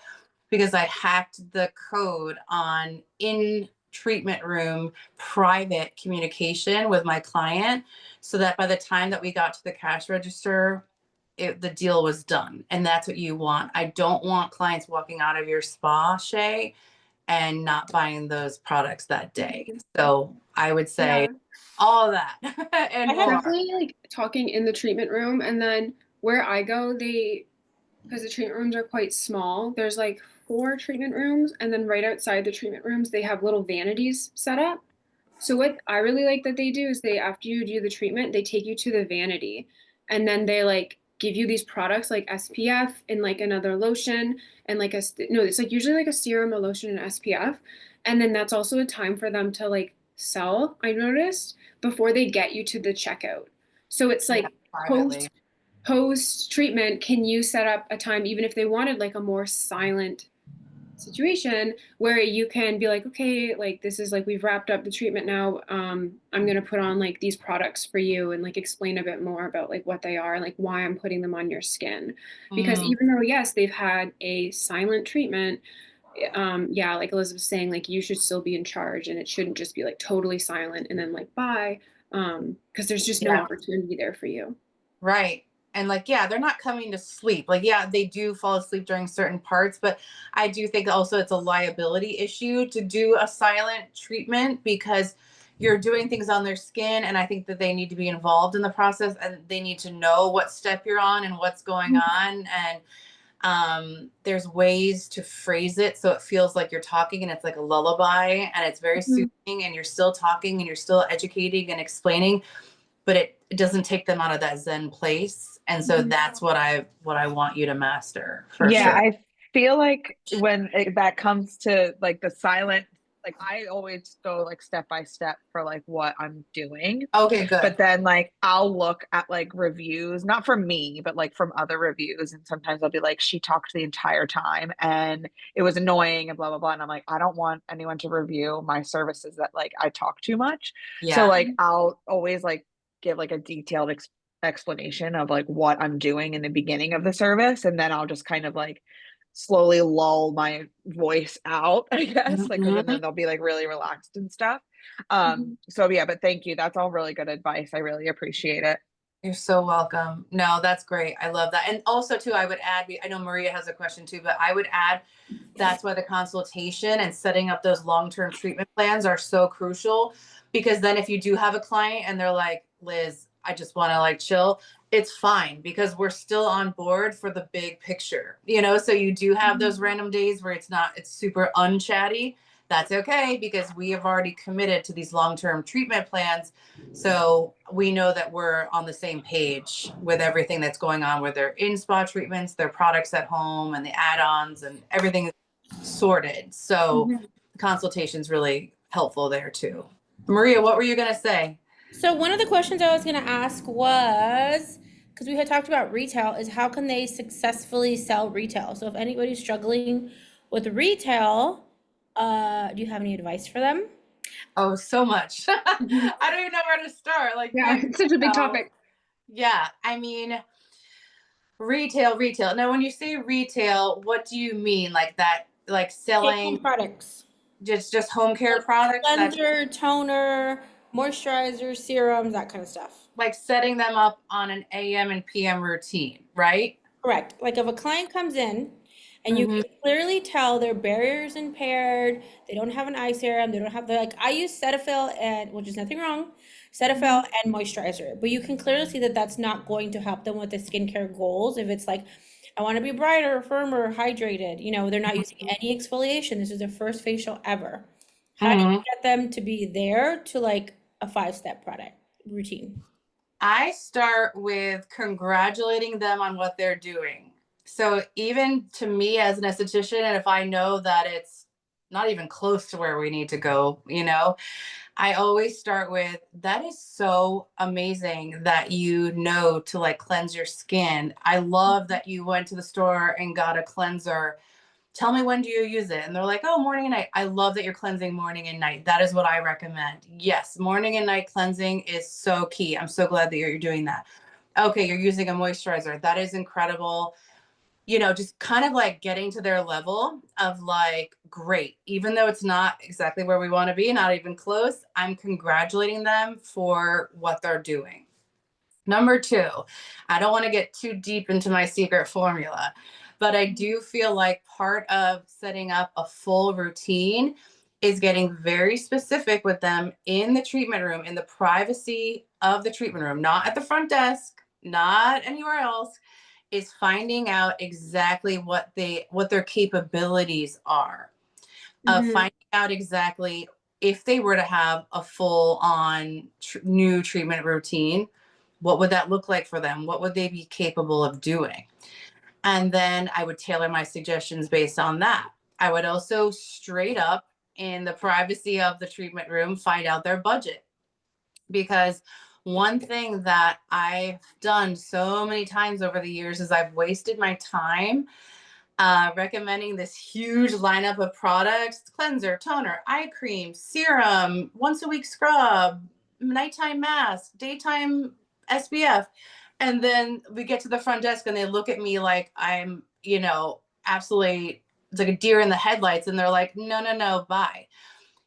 because I hacked the code on in treatment room private communication with my client, so that by the time that we got to the cash register, the deal was done. And that's what you want. I don't want clients walking out of your spa, Shay, and not buying those products that day. So I would say all that and I more. definitely like talking in the treatment room, and then where I go, because the treatment rooms are quite small, there's like 4 treatment rooms, and then right outside the treatment rooms, they have little vanities set up. So what I really like that they do is after you do the treatment, they take you to the vanity, and then they like give you these products like SPF and like another lotion and like it's like usually like a serum, a lotion, and SPF. And then that's also a time for them to like sell, I noticed, before they get you to the checkout. So it's like post treatment, can you set up a time, even if they wanted like a more silent situation, where you can be like, okay, like this is like we've wrapped up the treatment now. I'm gonna put on like these products for you and like explain a bit more about like what they are and like why I'm putting them on your skin. Because even though yes, they've had a silent treatment, yeah, like Elizabeth was saying, like you should still be in charge and it shouldn't just be like totally silent and then like bye. Because there's just no opportunity there for you. Right. And like, they're not coming to sleep. Like, they do fall asleep during certain parts, but I do think also it's a liability issue to do a silent treatment because you're doing things on their skin. And I think that they need to be involved in the process and they need to know what step you're on and what's going on. And there's ways to phrase it so it feels like you're talking and it's like a lullaby and it's very soothing and you're still talking and you're still educating and explaining, but it doesn't take them out of that Zen place. And so that's what I want you to master for sure. I feel like when that comes to like the silent like I always go like step by step for like what I'm doing. Okay, good. But then like I'll look at like reviews, not from me, but like from other reviews. And sometimes I'll be like, she talked the entire time and it was annoying and blah, blah, blah. And I'm like, I don't want anyone to review my services that like I talk too much. So Yeah. like I'll always like give like a detailed explanation of like what I'm doing in the beginning of the service. And then I'll just kind of like slowly lull my voice out, I guess, like, and Mhm. then they'll be like really relaxed and stuff. Mhm. So yeah, but thank you. That's all really good advice. I really appreciate it. You're so welcome. No, that's great. I love that. And also too, I would add, I know Maria has a question too, but I would add that's why the consultation and setting up those long-term treatment plans are so crucial, because then if you do have a client and they're like, Liz, I just want to like chill, it's fine because we're still on board for the big picture, so you do have those random days where it's super unchatty. That's okay because we have already committed to these long-term treatment plans. So we know that we're on the same page with everything that's going on with their in-spa treatments, their products at home, and the add-ons and everything is sorted. So Mhm. consultation is really helpful there too. Maria, what were you going to say? So one of the questions I was going to ask was, because we had talked about retail, is how can they successfully sell retail? So if anybody's struggling with retail, do you have any advice for them? Oh, so much. Mhm. I don't even know where to start. Like, Yeah, it's such a big topic. yeah, I mean, retail. Now, when you say retail, what do you mean? Like that, like Take-home selling products. just home care Like products that cleanser, toner, moisturizer, serums, that kind of stuff. like setting them up on an AM and PM routine, right? Correct. Like if a client comes in and you Mm-hmm. can clearly tell their barrier's impaired, they don't have an eye serum, they don't have the like I use Cetaphil and which is nothing wrong, Cetaphil and moisturizer, but you can clearly see that that's not going to help them with the skincare goals. If it's like I want to be brighter, firmer, hydrated, they're not using any exfoliation. This is their first facial ever. How do you Mm-hmm. get them to be there to like a 5-step product routine? I start with congratulating them on what they're doing. So even to me as an esthetician, and if I know that it's not even close to where we need to go, I always start with that is so amazing that you know to like cleanse your skin. I love that you went to the store and got a cleanser. Tell me, when do you use it? And they're like, oh, morning and night. I love that you're cleansing morning and night. That is what I recommend. Yes, morning and night cleansing is so key. I'm so glad that you're doing that. Okay, you're using a moisturizer. That is incredible. Just kind of like getting to their level of like, great, even though it's not exactly where we want to be, not even close, I'm congratulating them for what they're doing. Number two, I don't want to get too deep into my secret formula, but I do feel like part of setting up a full routine is getting very specific with them in the treatment room, in the privacy of the treatment room, not at the front desk, not anywhere else, is finding out exactly what their capabilities are, of Mhm. finding out exactly if they were to have a full on new treatment routine, what would that look like for them? What would they be capable of doing? And then I would tailor my suggestions based on that. I would also straight up in the privacy of the treatment room find out their budget, because one thing that I've done so many times over the years is I've wasted my time recommending this huge lineup of products: cleanser, toner, eye cream, serum, once a week scrub, nighttime mask, daytime SPF. And then we get to the front desk and they look at me like I'm, absolutely, it's like a deer in the headlights. And they're like, no, no, no, bye.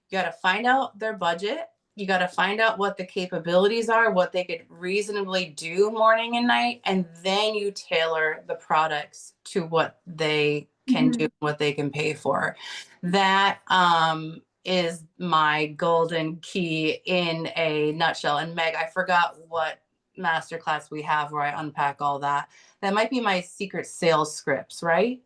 You got to find out their budget. You got to find out what the capabilities are, what they could reasonably do morning and night, and then you tailor the products to what they can do, Mhm. what they can pay for. That is my golden key in a nutshell. And Meg, I forgot what masterclass we have where I unpack all that. That might be my secret sales scripts, right?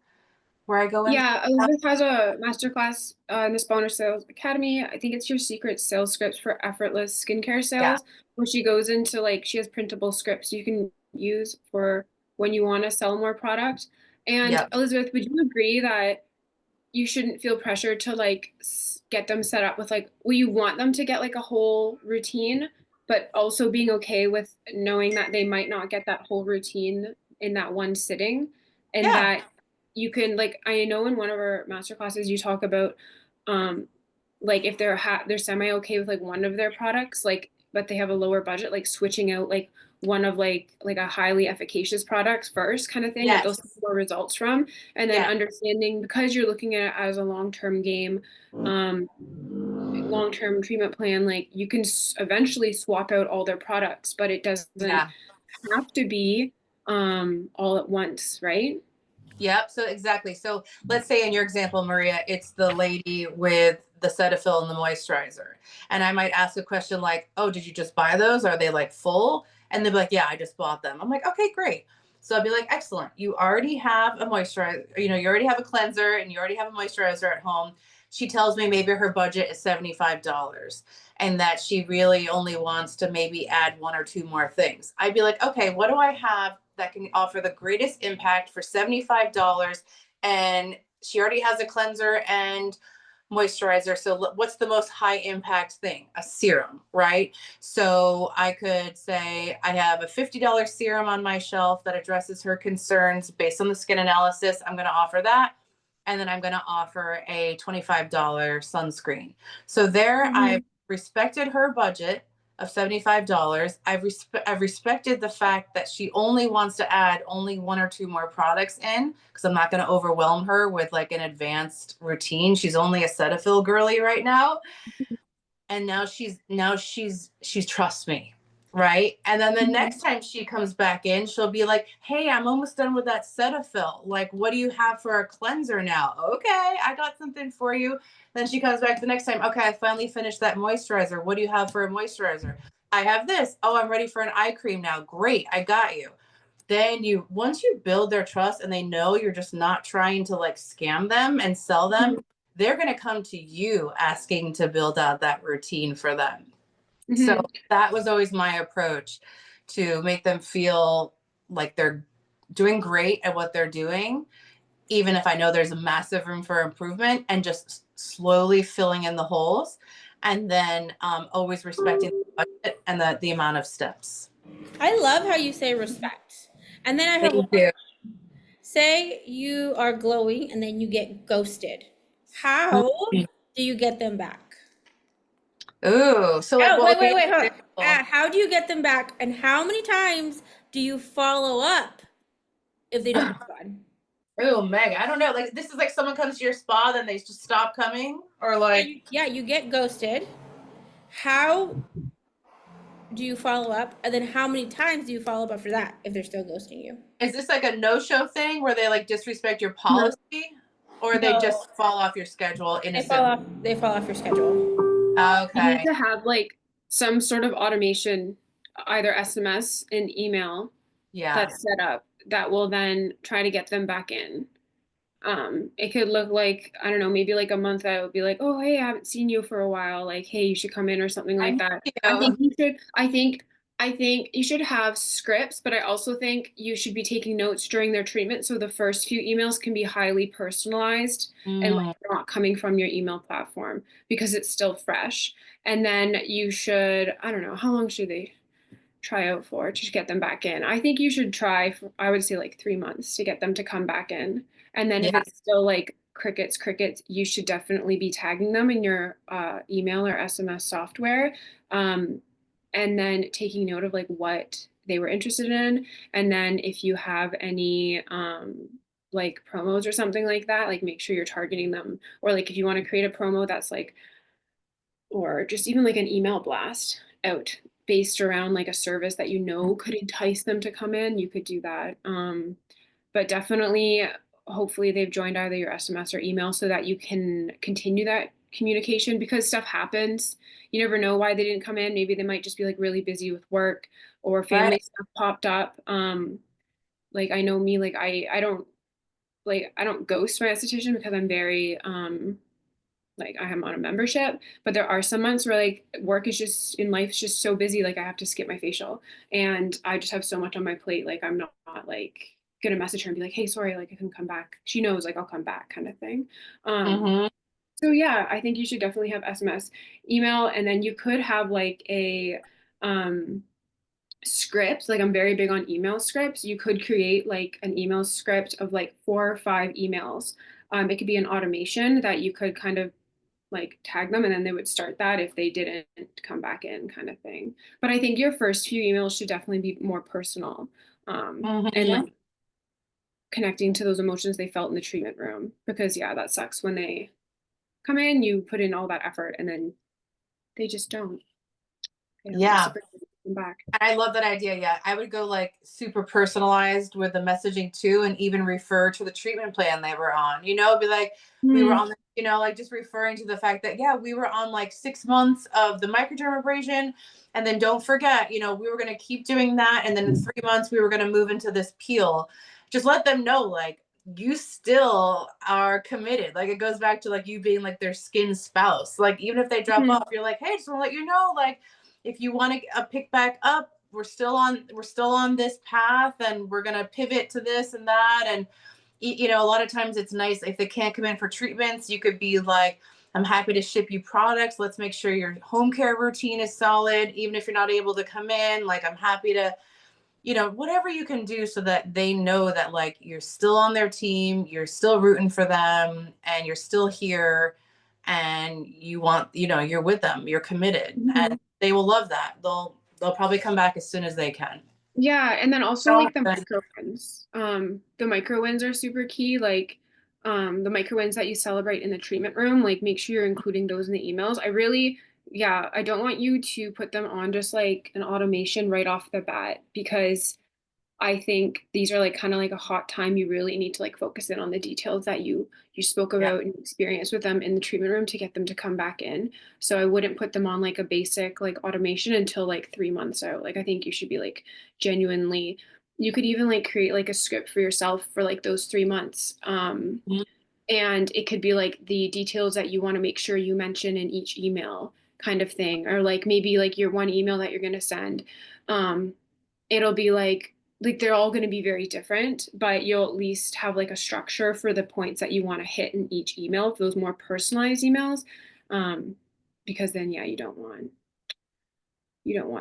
Where I go in. Yeah, Elizabeth has a masterclass in the Spawner Sales Academy. I think it's your secret sales scripts for effortless skincare Yeah. sales, where she goes into like she has printable scripts you can use for when you want to sell more product. And Yep. Elizabeth, would you agree that you shouldn't feel pressure to like get them set up with like, well, you want them to get like a whole routine, but also being okay with knowing that they might not get that whole routine in that one sitting, and Yeah. that you can like, I know in one of our master classes you talk about like if they're semi okay with like one of their products, like but they have a lower budget, like switching out like one of like a highly efficacious products first kind of thing that they'll see Yes. more results from, and then Yeah. understanding because you're looking at it as a long-term game, long-term treatment plan, like you can eventually swap out all their products, but it doesn't Yeah. have to be all at once, right? Yep. So exactly. So let's say in your example, Maria, it's the lady with the Cetaphil and the moisturizer. And I might ask a question like, oh, did you just buy those? Are they like full? And they'll be like, yeah, I just bought them. I'm like, okay, great. So I'll be like, excellent. You already have a moisturizer, you already have a cleanser and you already have a moisturizer at home. She tells me maybe her budget is $75 and that she really only wants to maybe add one or two more things. I'd be like, okay, what do I have that can offer the greatest impact for $75? And she already has a cleanser and moisturizer. So what's the most high impact thing? A serum, right? So I could say I have a $50 serum on my shelf that addresses her concerns based on the skin analysis. I'm going to offer that. And then I'm going to offer a $25 sunscreen. So there I've respected her budget of $75. I've respected the fact that she only wants to add only one or two more products in because I'm not going to overwhelm her with like an advanced routine. She's only a Cetaphil girly right now, and she's trusts me, right? And then the next time she comes back in, she'll be like, hey, I'm almost done with that Cetaphil, like what do you have for a cleanser now? Okay, I got something for you. Then she comes back the next time, okay, I finally finished that moisturizer, what do you have for a moisturizer? I have this. Oh, I'm ready for an eye cream now. Great, I got you. Then once you build their trust and they know you're just not trying to like scam them and sell them, they're going to come to you asking to build out that routine for them. So that was always my approach, to make them feel like they're doing great at what they're doing, even if I know there's a massive room for improvement, and just slowly filling in the holes, and then always respecting the budget and the amount of steps. I love how you say respect. And then I have one. Thank you. Say you are glowing and then you get ghosted. How do you get them back? Ooh, so like Oh, what would be wait. an Hold on. example? How do you get them back? And how many times do you follow up if they don't respond? Oh, Meg, I don't know. Like this is like someone comes to your spa, then they just stop coming, or like Yeah, you get ghosted. How do you follow up? And then how many times do you follow up after that if they're still ghosting you? is this like a no-show thing where they like disrespect your No. policy, or they No, just fall off your schedule innocently? they fall off your schedule. You need Okay. to have like some sort of automation, either SMS and email, Yeah. that's set up that will then try to get them back in. It could look like, I don't know, maybe like a month that would be like, oh, hey, I haven't seen you for a while. Like, hey, you should come in or something like that. I think you should, I think you should have scripts, but I also think you should be taking notes during their treatment. So the first few emails can be highly personalized and like not coming from your email platform because it's still fresh. And then you should, I don't know, how long should they try out for to get them back in? I think you should try for, I would say like 3 months to get them to come back in. And then if Yeah. it's still like crickets, you should definitely be tagging them in your email or SMS software. And then taking note of like what they were interested in. And then if you have any like promos or something like that, like make sure you're targeting them. Or like if you want to create a promo that's like, or just even like an email blast out based around like a service that you know could entice them to come in, you could do that. But definitely, hopefully they've joined either your SMS or email so that you can continue that communication, because stuff happens. You never know why they didn't come in. Maybe they might just be like really busy with work or family Right. stuff popped up. Like I know me, like I don't ghost my esthetician because I'm very like I am on a membership, but there are some months where like work is just in life's just so busy, like I have to skip my facial and I just have so much on my plate. Like I'm not like gonna message her and be like, hey, sorry, like I couldn't come back. She knows like I'll come back kind of thing. Mm-hmm. So yeah, I think you should definitely have SMS, email, and then you could have like a script. Like I'm very big on email scripts. You could create like an email script of like 4 or 5 emails. It could be an automation that you could kind of like tag them and then they would start that if they didn't come back in kind of thing. But I think your first few emails should definitely be more personal. And Mm-hmm. like connecting to those emotions they felt in the treatment room because yeah, that sucks when they come in, you put in all that effort and then they just don't. They don't Yeah. reciprocate come back. I love that idea. Yeah. I would go like super personalized with the messaging too, and even refer to the treatment plan they were on, be like, we were on, like just referring to the fact that, yeah, we were on like 6 months of the microdermabrasion. And then don't forget, we were going to keep doing that. And then in 3 months, we were going to move into this peel. Just let them know, like, you still are committed. Like, it goes back to like you being like their skin spouse. Like, even if they drop off, you're like, hey, just want to let you know, like, if you want to pick back up, we're still on this path, and we're going to pivot to this and that. And a lot of times it's nice if they can't come in for treatments, you could be like, I'm happy to ship you products. Let's make sure your home care routine is solid. Even if you're not able to come in, like, I'm happy to, whatever you can do so that they know that like you're still on their team, you're still rooting for them, and you're still here, and you want, you're with them, you're committed, and they will love that. They'll probably come back as soon as they can. Yeah, and then also like the micro wins. The micro wins are super key. Like the micro wins that you celebrate in the treatment room, like make sure you're including those in the emails. I don't want you to put them on just like an automation right off the bat because I think these are like kind of like a hot time. You really need to like focus in on the details that you spoke Yeah. about and experienced with them in the treatment room to get them to come back in. So I wouldn't put them on like a basic like automation until like 3 months out. Like I think you should be like genuinely, you could even like create like a script for yourself for like those 3 months. Mhm. And it could be like the details that you want to make sure you mention in each email kind of thing, or like maybe like your one email that you're going to send. It'll be like they're all going to be very different, but you'll at least have like a structure for the points that you want to hit in each email for those more personalized emails. Because then yeah, you don't want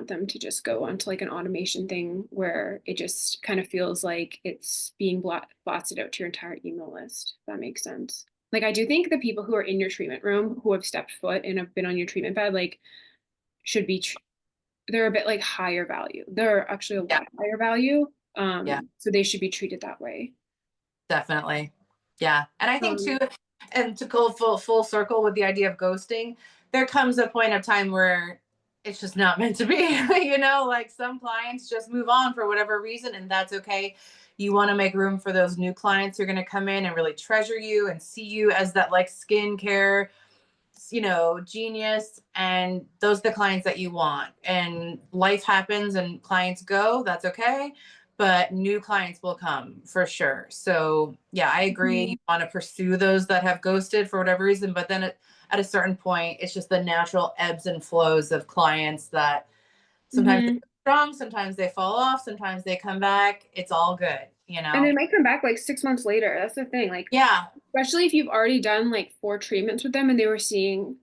them to just go onto like an automation thing where it just kind of feels like it's being blasted out to your entire email list. If that makes sense. Like I do think the people who are in your treatment room who have stepped foot and have been on your treatment bed like should be they're a bit like higher value. They're actually a lot higher value. Yeah. So they should be treated that way. Definitely. Yeah. And I think Um, too, and to go full circle with the idea of ghosting, there comes a point of time where it's just not meant to be. Like some clients just move on for whatever reason, and that's okay. You want to make room for those new clients who are going to come in and really treasure you and see you as that like skincare, genius. And those are the clients that you want. And life happens and clients go, that's okay. But new clients will come for sure. So yeah, I agree. You want to pursue those that have ghosted for whatever reason, but then at a certain point, it's just the natural ebbs and flows of clients that sometimes they're strong, sometimes they fall off, sometimes they come back. It's all good, And they might come back like 6 months later. That's the thing. Like, Yeah. especially if you've already done like 4 treatments with them and they were seeing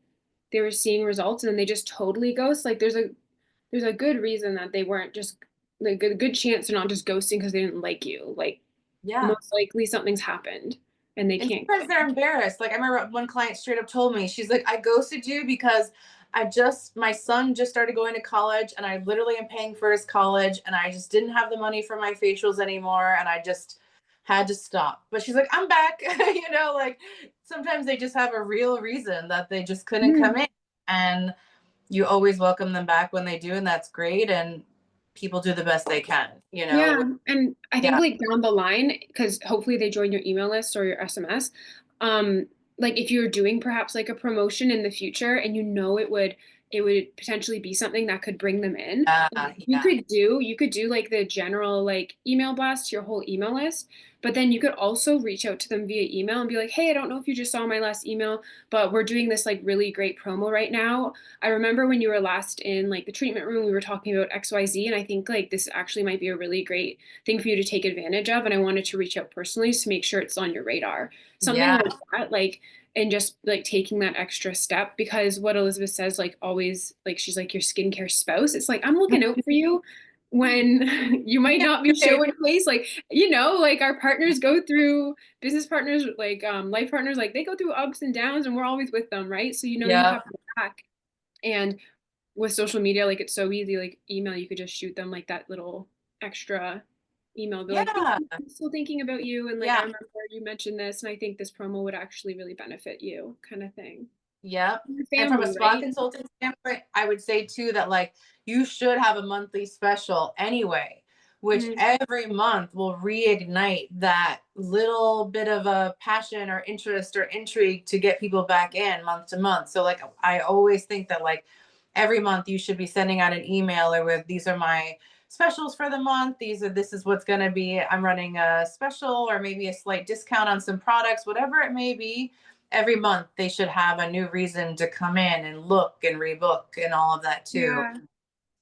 results and then they just totally ghost. Like there's a good reason that they weren't just like a good chance they're not just ghosting because they didn't like you. Like Yeah. most likely something's happened and they And can't. sometimes they're embarrassed. Like I remember one client straight up told me, she's like, I ghosted you because my son just started going to college, and I literally am paying for his college, and I just didn't have the money for my facials anymore, and I just had to stop. But she's like, I'm back. Like sometimes they just have a real reason that they just couldn't come in, and you always welcome them back when they do, and that's great. And people do the best they can, Yeah, and I think Yeah. like down the line, because hopefully they join your email list or your SMS, like if you're doing perhaps like a promotion in the future and it would potentially be something that could bring them in. You could do like the general like email blast to your whole email list, But then you could also reach out to them via email and be like, hey, I don't know if you just saw my last email, but we're doing this like really great promo right now. I remember when you were last in like the treatment room, we were talking about XYZ, and I think like this actually might be a really great thing for you to take advantage of. And I wanted to reach out personally to make sure it's on your radar. Something Yeah. like that, like, and just like taking that extra step, because what Elizabeth says, like always, like she's like your skincare spouse. It's like, I'm looking out for you when you might not be showing face. Like, you know, like our partners go through, business partners, like life partners, like they go through ups and downs, and we're always with them, right? So you know, you have to back. And with social media, like it's so easy, like email, you could just shoot them like that little extra email, be like, Yeah. I'm still thinking about you, and like Yeah. I remember you mentioned this, and I think this promo would actually really benefit you, kind of thing. Yep. Your And from a family, spa right? consulting standpoint, I would say too that like you should have a monthly special anyway, which Mhm. every month will reignite that little bit of a passion or interest or intrigue to get people back in month to month. So like I always think that like every month you should be sending out an email or with these are my specials for the month. This is what's going to be. I'm running a special or maybe a slight discount on some products, whatever it may be. Every month they should have a new reason to come in and look and rebook and all of that too. Yeah.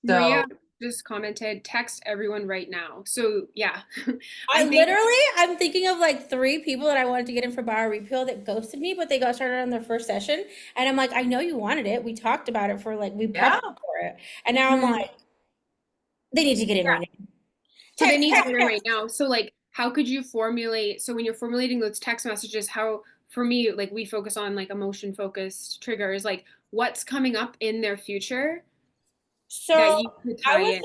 So Maria just commented, text everyone right now. So yeah, I I think literally, I'm thinking of like 3 people that I wanted to get in for Bar Repeal that ghosted me, but they got started on their first session. And I'm like, I know you wanted it. We talked about it for like, we yeah, prepped for it. And now I'm Mhm. like, they need to get in right now. So they Text, need to text, get in right text. now. So like, how could you formulate, so when you're formulating those text messages, how, for me, like we focus on like emotion focused triggers, like what's coming up in their future that So you could tie in?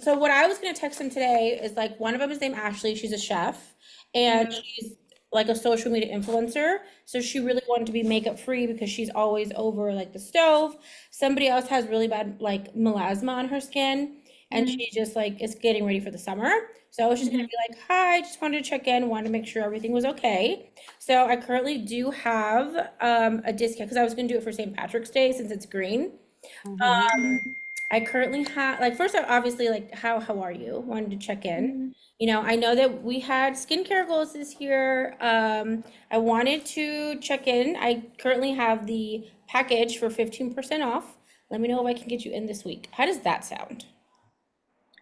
so what I was gonna text them today is like one of them is named Ashley. She's a chef and Mhm. she's like a social media influencer. So she really wanted to be makeup free because she's always over like the stove. Somebody else has really bad like melasma on her skin and Mhm. she just like is getting ready for the summer. So I was just gonna Mhm. be like, hi, just wanted to check in, wanted to make sure everything was okay. So I currently do have a discount because I was gonna do it for St. Patrick's Day since it's green. mhm. Mhm. I currently have like first I obviously like how are you? Wanted to check in. Mhm. You know, I know that we had skincare goals this year. I wanted to check in. I currently have the package for 15% off. Let me know if I can get you in this week. How does that sound?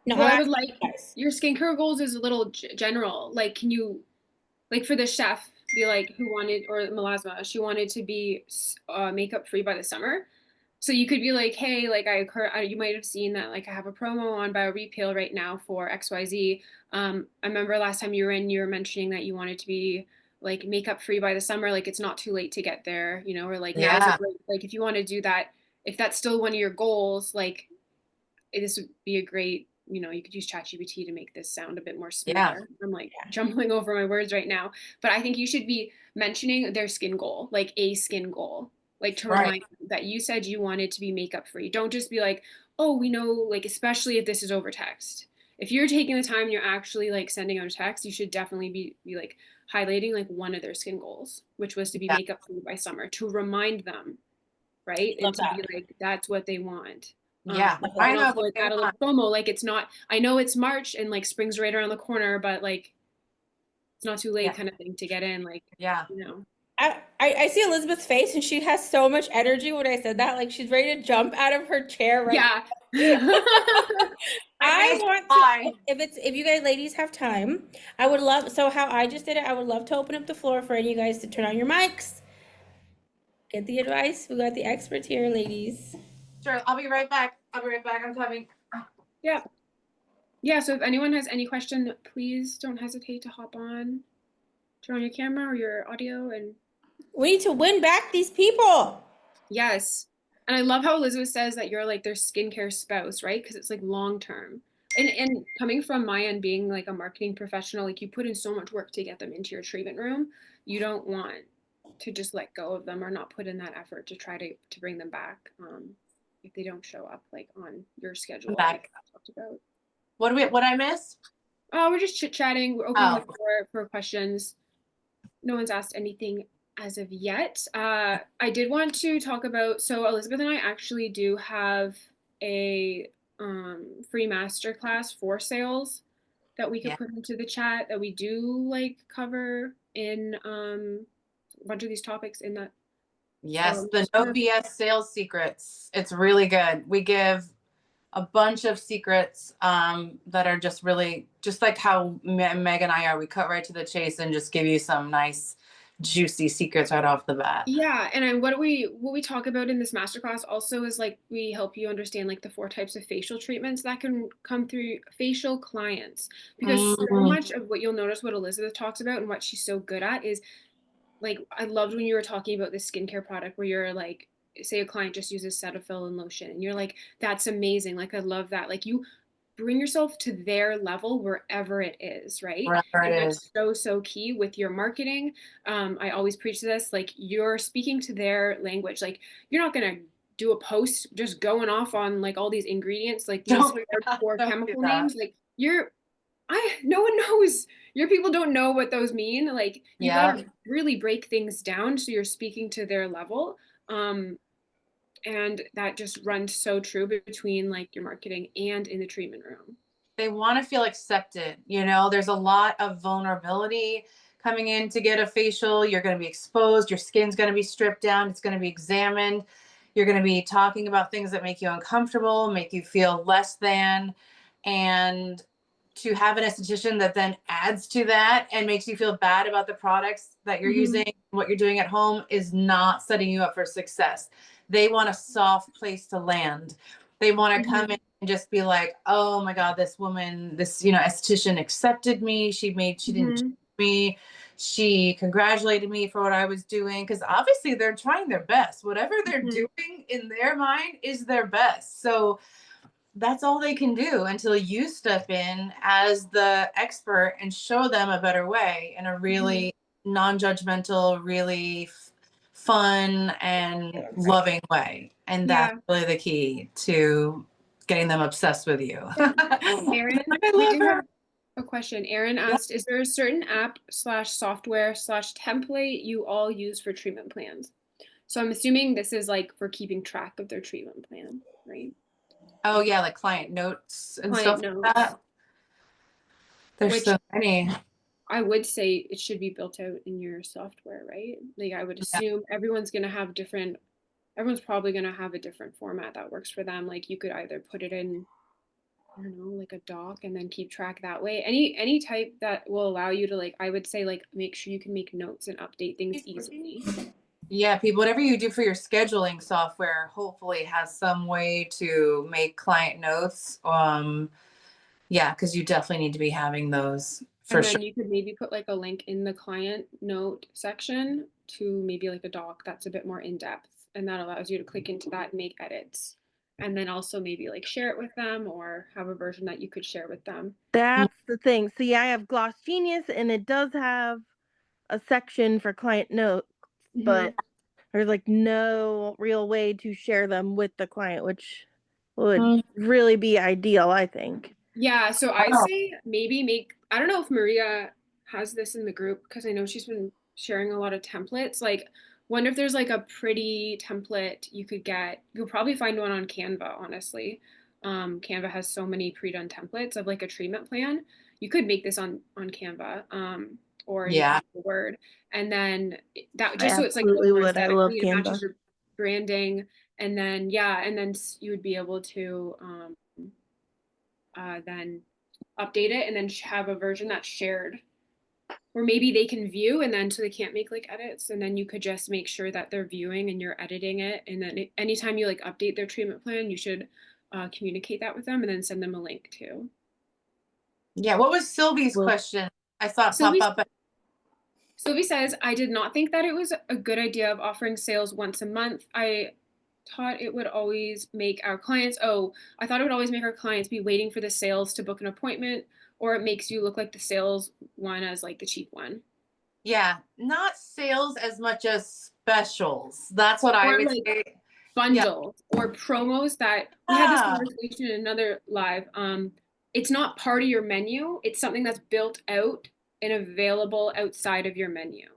No, I'm Well, I would asking like, you guys. your skincare goals is a little general. Like, can you, like for the chef, be like, who wanted, or melasma, she wanted to be makeup free by the summer. So you could be like, hey, like you might have seen that like I have a promo on Bio Repeal right now for XYZ. I remember last time you were in, you were mentioning that you wanted to be like makeup free by the summer. Like it's not too late to get there, you know, or like now's a Yeah, great, like if you want to do that, if that's still one of your goals, like this would be a great, you know, you could use ChatGPT to make this sound a bit more yeah, smoother. I'm like Yeah. jumbling over my words right now, but I think you should be mentioning their skin goal, like a skin goal, like to right. remind them that you said you wanted to be makeup free. Don't just be like, oh, we know, like, especially if this is over text. If you're taking the time and you're actually like sending out a text, you should definitely be like highlighting like one of their skin goals, which was to be Yeah, makeup free by summer, to remind them, right? Love And to be that. like, that's what they want. yeah. Love I And that. know also what like they add a little want. promo. Like it's not, I know it's March and like spring's right around the corner, but like it's not too late Yeah, kind of thing to get in. Like, yeah, you know. I see Elizabeth's face and she has so much energy when I said that. Like she's ready to jump out of her chair right Yeah. my I face is want to, fine. if you guys ladies have time, I would love, so how I just did it, I would love to open up the floor for any of you guys to turn on your mics, get the advice. We got the experts here, ladies. Sure, I'll be right back. I'll be right back. I'm coming. Yeah. Yeah. So if anyone has any question, please don't hesitate to hop on, turn on your camera or your audio. And We need to win back these people. yes. And I love how Elizabeth says that you're like their skincare spouse, right? Because it's like long term. And coming from my end, being like a marketing professional, like you put in so much work to get them into your treatment room. You don't want to just let go of them or not put in that effort to try to bring them back, if they don't show up like on your I'm schedule, like back. we talked about. What I miss? Oh, we're just chit chatting. We're opening the Oh, floor for questions. No one's asked anything as of yet. I did want to talk about, so Elizabeth and I actually do have a free masterclass for sales that we could Yeah. put into the chat that we do like cover in a bunch of these topics in that? Yes, the no BS sales secrets. It's really good. We give a bunch of secrets that are just really just like how Meg and I are. We cut right to the chase and just give you some nice juicy secrets right off the bat. Yeah, and what we talk about in this masterclass also is like we help you understand like the 4 types of facial treatments that can come through facial clients, because so much of what you'll notice what Elizabeth talks about and what she's so good at is like I loved when you were talking about this skincare product where you're like, say a client just uses Cetaphil and lotion and you're like, that's amazing, like I love that, like you bring yourself to their level wherever it is, right? Wherever and it that's so key with your marketing. I always preach this, like you're speaking to their language. Like you're not gonna do a post just going off on like all these ingredients, like these hardcore chemical names. Like no one knows. Your people don't know what those mean. Like you gotta really break things down so you're speaking to their level. And that just runs so true between like your marketing and in the treatment room. They want to feel accepted. You know, there's a lot of vulnerability coming in to get a facial. You're going to be exposed. Your skin's going to be stripped down. It's going to be examined. You're going to be talking about things that make you uncomfortable, make you feel less than. And to have an esthetician that then adds to that and makes you feel bad about the products that you're using, what you're doing at home, is not setting you up for success. They want a soft place to land. They want to come in and just be like, oh my God, this woman, this, esthetician accepted me. She didn't judge me. She congratulated me for what I was doing. Cause obviously they're trying their best. Whatever they're doing in their mind is their best. So that's all they can do until you step in as the expert and show them a better way in a really non-judgmental, really fun and loving way. And that's really the key to getting them obsessed with you. Erin, we do have a question. Erin asked, is there a certain app/software/template you all use for treatment plans? So I'm assuming this is like for keeping track of their treatment plan, right? Oh yeah, like client notes and Client stuff notes. like that. There's so many. I would say it should be built out in your software, right? Like I would assume everyone's probably going to have a different format that works for them. Like you could either put it in, I don't know, like a doc and then keep track that way. Any type that will allow you to like, I would say like make sure you can make notes and update things easily. Yeah, people, whatever you do for your scheduling software, hopefully has some way to make client notes. Yeah, because you definitely need to be having those for sure. And then you could maybe put like a link in the client note section to maybe like a doc that's a bit more in depth, and that allows you to click into that and make edits. And then also maybe like share it with them or have a version that you could share with them. That's the thing. See, I have Gloss Genius and it does have a section for client notes, but there's like no real way to share them with the client, which would really be ideal, I think. Yeah, so I say maybe I don't know if Maria has this in the group because I know she's been sharing a lot of templates. Like, wonder if there's like a pretty template you could get. You'll probably find one on Canva, honestly. Canva has so many pre-done templates of like a treatment plan. You could make this on Canva, or in Word, and then that just so it's like more aesthetically, it matches your branding, and then you would be able to then update it and then have a version that's shared, or maybe they can view and then so they can't make like edits, and then you could just make sure that they're viewing and you're editing it, and then anytime you like update their treatment plan, you should communicate that with them and then send them a link too. Yeah, what was Sylvie's question? I saw it pop up. Sylvie says, I did not think that it was a good idea of offering sales once a month. I thought it would always make our clients be waiting for the sales to book an appointment, or it makes you look like the sales one as like the cheap one. Yeah, not sales as much as specials. That's what I would say. Bundles or promos that we had this conversation in another live. It's not part of your menu. It's something that's built out and available outside of your menu.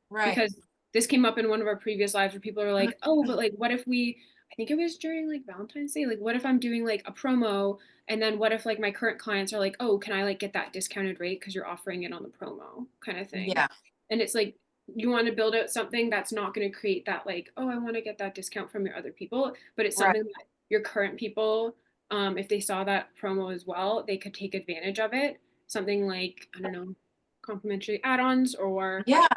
Right. Because this came up in one of our previous lives where people are like, oh, but like, what if we I think it was during like Valentine's Day. Like, what if I'm doing like a promo, and then what if like my current clients are like, oh, can I like get that discounted rate because you're offering it on the promo kind of thing? Yeah. And it's like you want to build out something that's not going to create that like, oh, I want to get that discount from your other people, but it's Right. something that your current people, if they saw that promo as well, they could take advantage of it. Something like, I don't know, complimentary add-ons, or Yeah.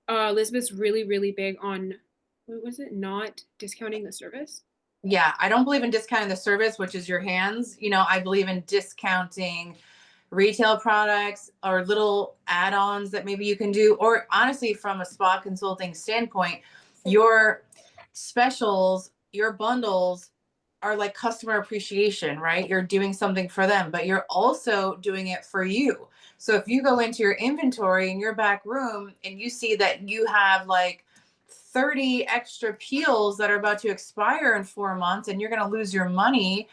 Elizabeth's really, really big on, what was it? Not discounting the service. Yeah. I don't believe in discounting the service, which is your hands. You know, I believe in discounting retail products or little add-ons that maybe you can do, or honestly, from a spa consulting standpoint, your specials, your bundles are like customer appreciation, right? You're doing something for them, but you're also doing it for you. So if you go into your inventory in your back room and you see that you have like 30 extra peels that are about to expire in 4 months and you're going to lose your money,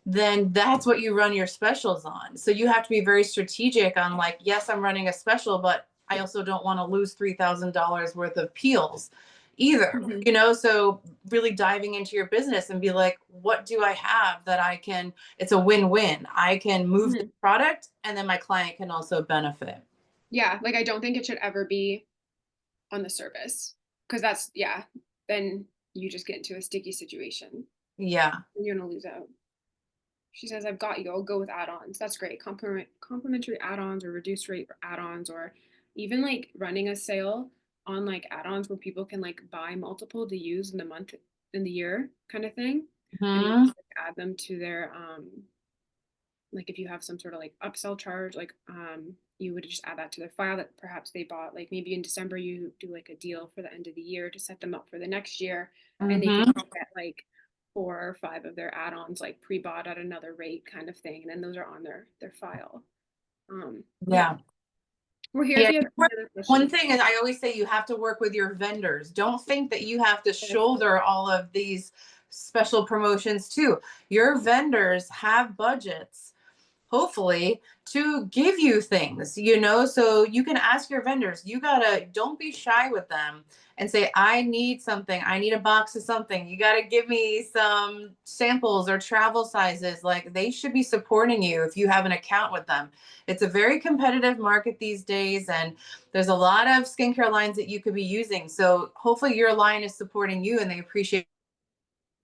then that's what you run your specials on. So you have to be very strategic on like, yes, I'm running a special, but I also don't want to lose $3,000 worth of peels either, Mhm. you know? So really diving into your business and be like, what do I have that I can, it's a win-win. I can move the product and then my client can also benefit. Yeah, like I don't think it should ever be on the service, because that's, yeah, then you just get into a sticky situation Yeah. and you're gonna lose out. She says, I've got you. I'll go with add-ons. That's great. Complimentary add-ons, or reduced rate for add-ons, or even like running a sale on like add-ons where people can like buy multiple to use in the month, in the year kind of thing. And you Mhm. just like add them to their like if you have some sort of like upsell charge, like you would just add that to their file that perhaps they bought, like maybe in December you do like a deal for the end of the year to set them up for the next year, and they can Mhm. get like 4 or 5 of their add-ons like pre-bought at another rate kind of thing, and then those are on their file. Yeah, Yeah. we're here if Yeah. you have any other One questions. thing is, I always say you have to work with your vendors. Don't think that you have to shoulder all of these special promotions too. Your vendors have budgets, hopefully, to give you things, you know, so you can ask your vendors. You gotta, don't be shy with them and say, I need something, I need a box of something, you gotta give me some samples or travel sizes. Like, they should be supporting you if you have an account with them. It's a very competitive market these days, and there's a lot of skincare lines that you could be using, so hopefully your line is supporting you and they appreciate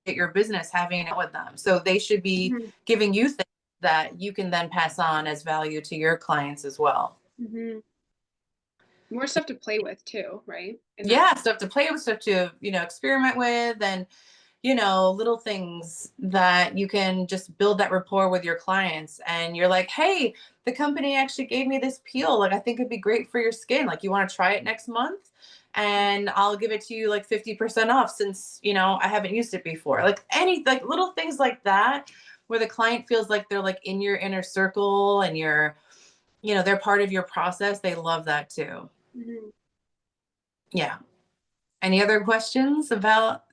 your business having it with them. So they should be Mhm. giving you things that you can then pass on as value to your clients as well. Mhm. More stuff to play with too, right? And Yeah, stuff to play with, stuff to, experiment with, and, little things that you can just build that rapport with your clients. And you're like, hey, the company actually gave me this peel. Like, I think it'd be great for your skin. Like, you want to try it next month? And I'll give it to you like 50% off since, I haven't used it before. Like, like little things like that, where the client feels like they're like in your inner circle and they're part of your process. They love that too. Mhm. Yeah. Any other questions about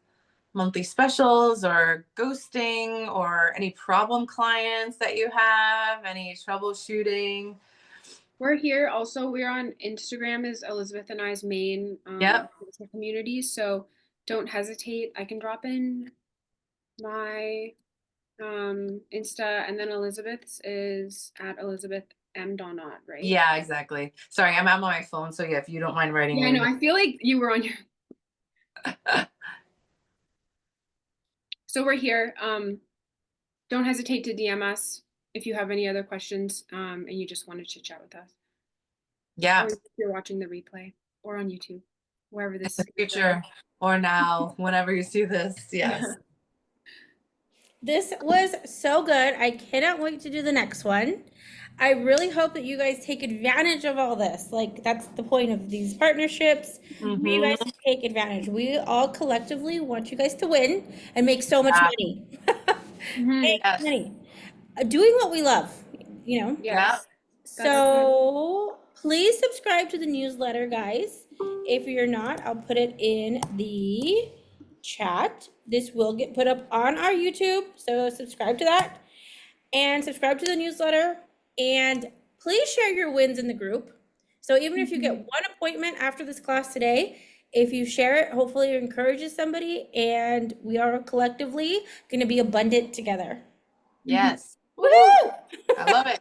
monthly specials or ghosting, or any problem clients that you have, any troubleshooting? We're here also. We're on Instagram is Elizabeth and I's main Yep. social community. So don't hesitate. I can drop in my Insta, and then Elizabeth's is at Elizabeth M. Donat, right? Yeah, exactly. Sorry, I'm on my phone. So yeah, if you don't mind writing Yeah, I it know. in. I feel like you were on your. So we're here. Don't hesitate to DM us if you have any other questions, and you just wanted to chat with us, Yeah, or if you're watching the replay, or on YouTube, wherever in this the is gonna future or now, whenever you see this. go. Yeah. Yes. This was so good. I cannot wait to do the next one. I really hope that you guys take advantage of all this. Like, that's the point of these partnerships, for you Mm-hmm. guys to take advantage. We all collectively want you guys to win and make so much Yeah. money. Mhm. Make Yes. money. Doing what we love, you know? Yeah. Yes. That's So please subscribe to the newsletter, guys. If you're not, I'll put it in the chat. This will get put up on our YouTube, so subscribe to that and subscribe to the newsletter. And please share your wins in the group. So even if you get Mhm. one appointment after this class today, If you share it, hopefully it encourages somebody, and we are collectively going to be abundant together. Yes. Woo! I love it.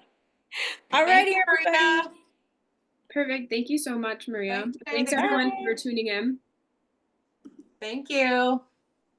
All Thank righty, you, everybody. Maria. Perfect. Thank you so much, Maria. Thank you. Thanks everyone for tuning in. Thank you.